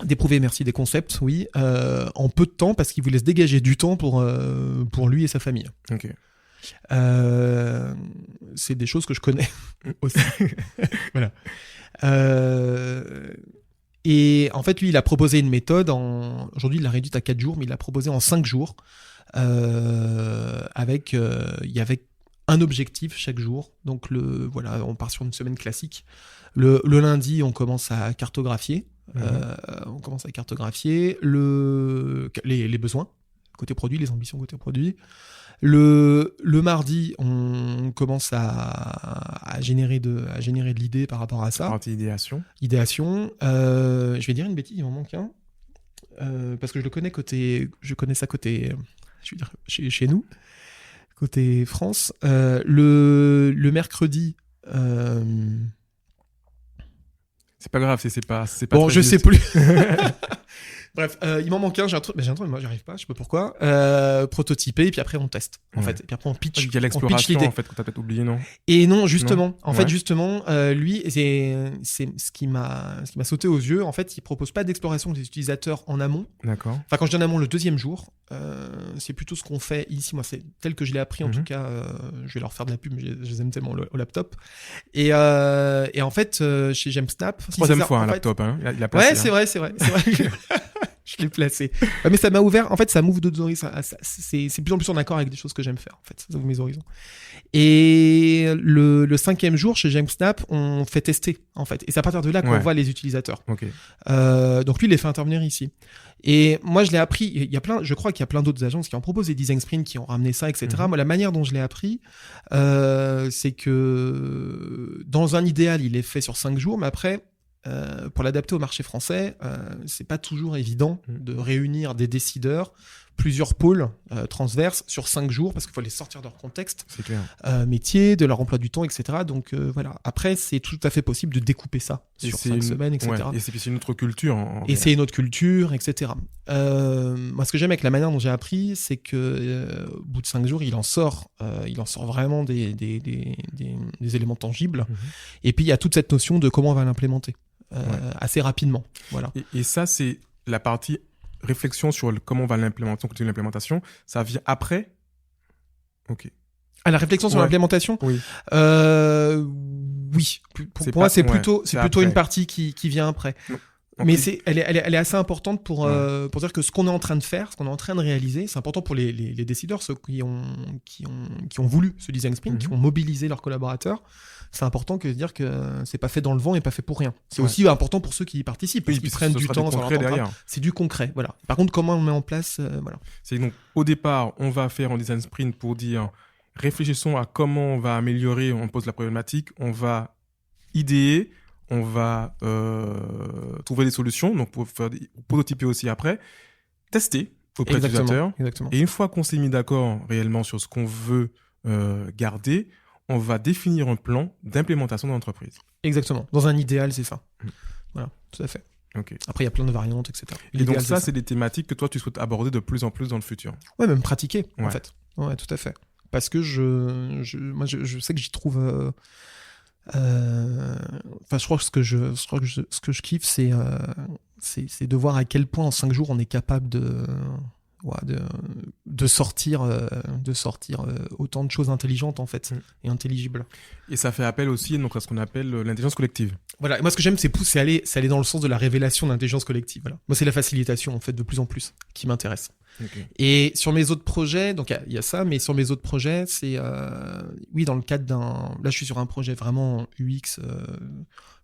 d'éprouver des concepts, oui, en peu de temps parce qu'il voulait se dégager du temps pour lui et sa famille. Ok. C'est des choses que je connais aussi. Voilà. Et en fait, lui, il a proposé une méthode. Aujourd'hui, il l'a réduite à 4 jours, mais il l'a proposé en 5 jours. Il y avait un objectif chaque jour. Donc, on part sur une semaine classique. Le lundi, on commence à cartographier. On commence à cartographier les besoins. côté produit, les ambitions côté produit. Le mardi, on commence à générer de l'idée par rapport à ça. Partie idéation. Idéation. Je vais dire une bêtise, il m'en manque un. Parce que je connais ça côté, je veux dire, chez nous, côté France. Le mercredi. C'est pas grave, c'est pas Bon, très je juste. sais plus. Bref, il m'en manque un, j'ai un truc, moi j'arrive pas, je sais pas pourquoi. Prototyper, et puis après on teste, en Ouais. fait. Et puis après on pitch. Il y a on pitch l'exploration, l'idée. en fait, que t'as peut-être oublié, non? Et non, justement. Non. En fait, Ouais. justement, lui, c'est ce qui m'a sauté aux yeux. En fait, il propose pas d'exploration des utilisateurs en amont. D'accord. Enfin, quand je dis en amont, le deuxième jour, c'est plutôt ce qu'on fait ici. Moi, c'est tel que je l'ai appris. En tout cas, je vais leur faire de la pub, mais je les aime tellement au laptop. Et en fait, chez GemSnap, Troisième fois, en un fait- laptop, hein. Il a placé, Ouais, c'est vrai. Je l'ai placé. Ouais, mais ça m'a ouvert. En fait, ça m'ouvre d'autres horizons. C'est de plus en plus en accord avec des choses que j'aime faire. En fait, ça ouvre mes horizons. Et le cinquième jour, chez GemSnap, on fait tester, en fait. Et c'est à partir de là qu'on Ouais. voit les utilisateurs. Ok. Donc lui, il les fait intervenir ici. Et moi, je l'ai appris. Je crois qu'il y a plein d'autres agences qui en proposent des design sprints, qui ont ramené ça, etc. Mhm. Moi, la manière dont je l'ai appris, c'est que dans un idéal, il est fait sur 5 jours, mais après, pour l'adapter au marché français, c'est pas toujours évident de réunir des décideurs, plusieurs pôles transverses sur 5 jours, parce qu'il faut les sortir de leur contexte C'est clair. métier, de leur emploi du temps, etc. Donc voilà. Après, c'est tout à fait possible de découper ça Et sur c'est 5 semaines, etc. Ouais. Et c'est une autre culture. Et c'est une autre culture, etc. Moi, ce que j'aime avec la manière dont j'ai appris, c'est que au bout de 5 jours, il en sort vraiment des éléments tangibles. Mhm. Et puis, il y a toute cette notion de comment on va l'implémenter assez rapidement. Voilà. Et ça, c'est la partie réflexion sur comment on va l'implémenter, on continue l'implémentation. Ça vient après. Ok. À la réflexion sur Ouais. l'implémentation, Oui. oui. C'est Pour moi, pas- c'est ouais, plutôt c'est une après. partie qui vient après. Donc, Mais il- elle est assez importante pour dire que ce qu'on est en train de faire, ce qu'on est en train de réaliser, c'est important pour les décideurs, ceux qui ont voulu ce design sprint, qui ont mobilisé leurs collaborateurs. C'est important que de dire que c'est pas fait dans le vent et pas fait pour rien. C'est Ouais. aussi important pour ceux qui y participent, parce Oui, qu'ils puis prennent ce du sera temps du sur leur concret temps de derrière. travail. C'est du concret, voilà. Par contre, comment on le met en place, voilà. C'est donc, au départ, on va faire un design sprint pour dire réfléchissons à comment on va améliorer, on pose la problématique, on va idéer, on va trouver des solutions, donc pour faire prototyper aussi après, tester auprès des utilisateurs. Exactement. Et une fois qu'on s'est mis d'accord réellement sur ce qu'on veut garder, on va définir un plan d'implémentation dans l'entreprise. Exactement. Dans un idéal, c'est ça. Voilà, tout à fait. Ok. Après, il y a plein de variantes, etc. Et donc L'idéal, ça, c'est des thématiques que toi, tu souhaites aborder de plus en plus dans le futur. Ouais, même pratiquer, en Ouais. fait. Ouais, tout à fait. Parce que moi, je sais que j'y trouve. Enfin, je crois que ce que je kiffe, c'est de voir à quel point en 5 jours on est capable de sortir autant de choses intelligentes en fait et intelligibles. Et ça fait appel aussi donc, à ce qu'on appelle l'intelligence collective. Voilà. Et moi, ce que j'aime, c'est aller dans le sens de la révélation d'intelligence collective. Voilà. Moi, c'est la facilitation en fait de plus en plus qui m'intéresse. Ok. Et sur mes autres projets, donc il y a ça, mais sur mes autres projets, c'est oui, dans le cadre là je suis sur un projet vraiment UX,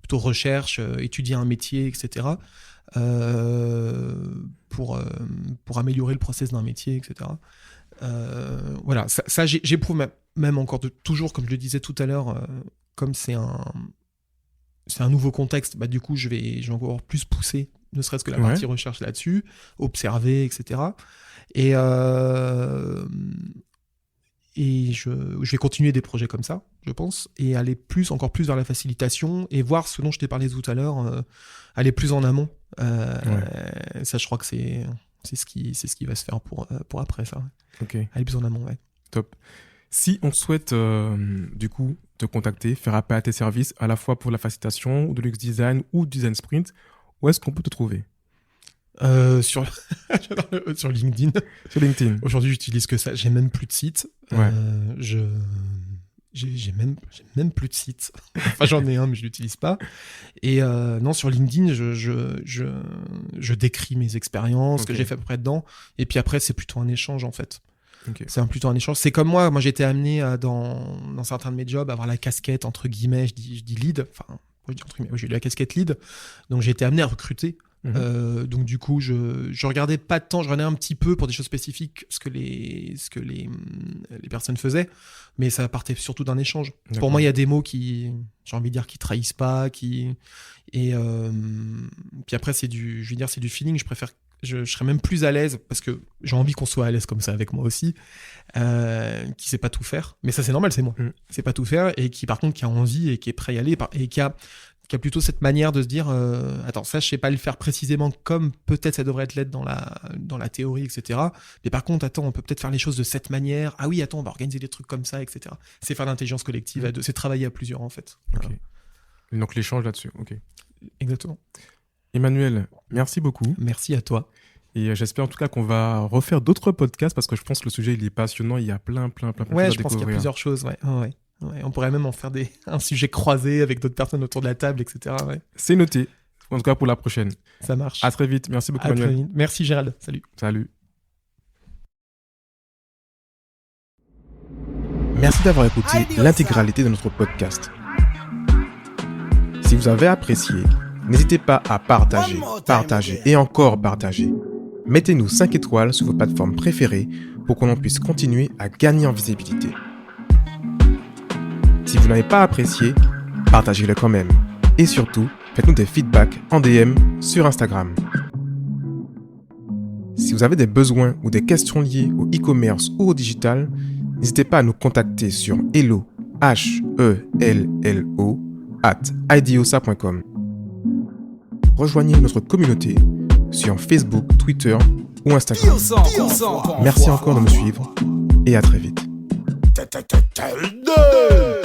plutôt recherche, étudier un métier, etc. Pour améliorer le process d'un métier, etc. Voilà, ça j'éprouve même encore toujours, comme je le disais tout à l'heure, comme c'est un nouveau contexte, bah du coup je vais encore plus pousser, ne serait-ce que la partie recherche là-dessus, observer, etc. Et je vais continuer des projets comme ça, je pense, et aller encore plus vers la facilitation et voir ce dont je t'ai parlé tout à l'heure, aller plus en amont. Ça, je crois que c'est ce qui va se faire pour après ça. Ok. Aller plus en amont, ouais. Top. Si on souhaite du coup te contacter, faire appel à tes services, à la fois pour la facilitation, ou de l'UX design, ou du design sprint, où est-ce qu'on peut te trouver? Sur LinkedIn. Sur LinkedIn. Aujourd'hui, j'utilise que ça. J'ai même plus de site. Ouais. J'ai même plus de site. Enfin, j'en ai un, mais je l'utilise pas. Et non, sur LinkedIn, je décris mes expériences, ce que j'ai fait à peu près dedans. Et puis après, c'est plutôt un échange, en fait. Okay. C'est plutôt un échange. C'est comme moi j'étais amené dans certains de mes jobs à avoir la casquette, entre guillemets, je dis lead. Enfin, je dis entre guillemets, j'ai eu la casquette lead. Donc j'ai été amené à recruter Donc du coup, je regardais pas tant, je regardais un petit peu pour des choses spécifiques ce que les personnes faisaient, mais ça partait surtout d'un échange. D'accord. Pour moi, il y a des mots qui, j'ai envie de dire, qui trahissent pas, puis après c'est du feeling. Je serais même plus à l'aise parce que j'ai envie qu'on soit à l'aise comme ça avec moi aussi, qui sait pas tout faire, mais ça c'est normal, c'est moi, c'est pas tout faire et qui par contre qui a envie et qui est prêt à y aller et qui a plutôt cette manière de se dire attends, ça je sais pas le faire précisément comme peut-être ça devrait être l'être dans la théorie, etc. Mais par contre, attends, on peut peut-être faire les choses de cette manière. Ah oui, attends, on va organiser des trucs comme ça, etc. C'est faire l'intelligence collective, c'est travailler à plusieurs en fait. Voilà. Ok. Donc l'échange là-dessus, ok. Exactement. Emmanuel, merci beaucoup. Merci à toi. Et j'espère en tout cas qu'on va refaire d'autres podcasts parce que je pense que le sujet il est passionnant, il y a plein de choses à Ouais, je pense qu'il y a découvrir. plusieurs choses, ouais. Ouais, on pourrait même en faire un sujet croisé avec d'autres personnes autour de la table, etc. Ouais. C'est noté, en tout cas pour la prochaine. Ça marche. À très vite, merci beaucoup À très Emmanuel. vite. Merci Gérald, salut. Salut. Merci d'avoir écouté l'intégralité de notre podcast. Si vous avez apprécié, n'hésitez pas à partager et encore partager. Mettez-nous 5 étoiles sur vos plateformes préférées pour que l'on puisse continuer à gagner en visibilité. Si vous n'avez pas apprécié, partagez-le quand même. Et surtout, faites-nous des feedbacks en DM sur Instagram. Si vous avez des besoins ou des questions liées au e-commerce ou au digital, n'hésitez pas à nous contacter sur hello, HELLO, @idiosa.com. Rejoignez notre communauté sur Facebook, Twitter ou Instagram. Merci encore de me suivre et à très vite. Tell them.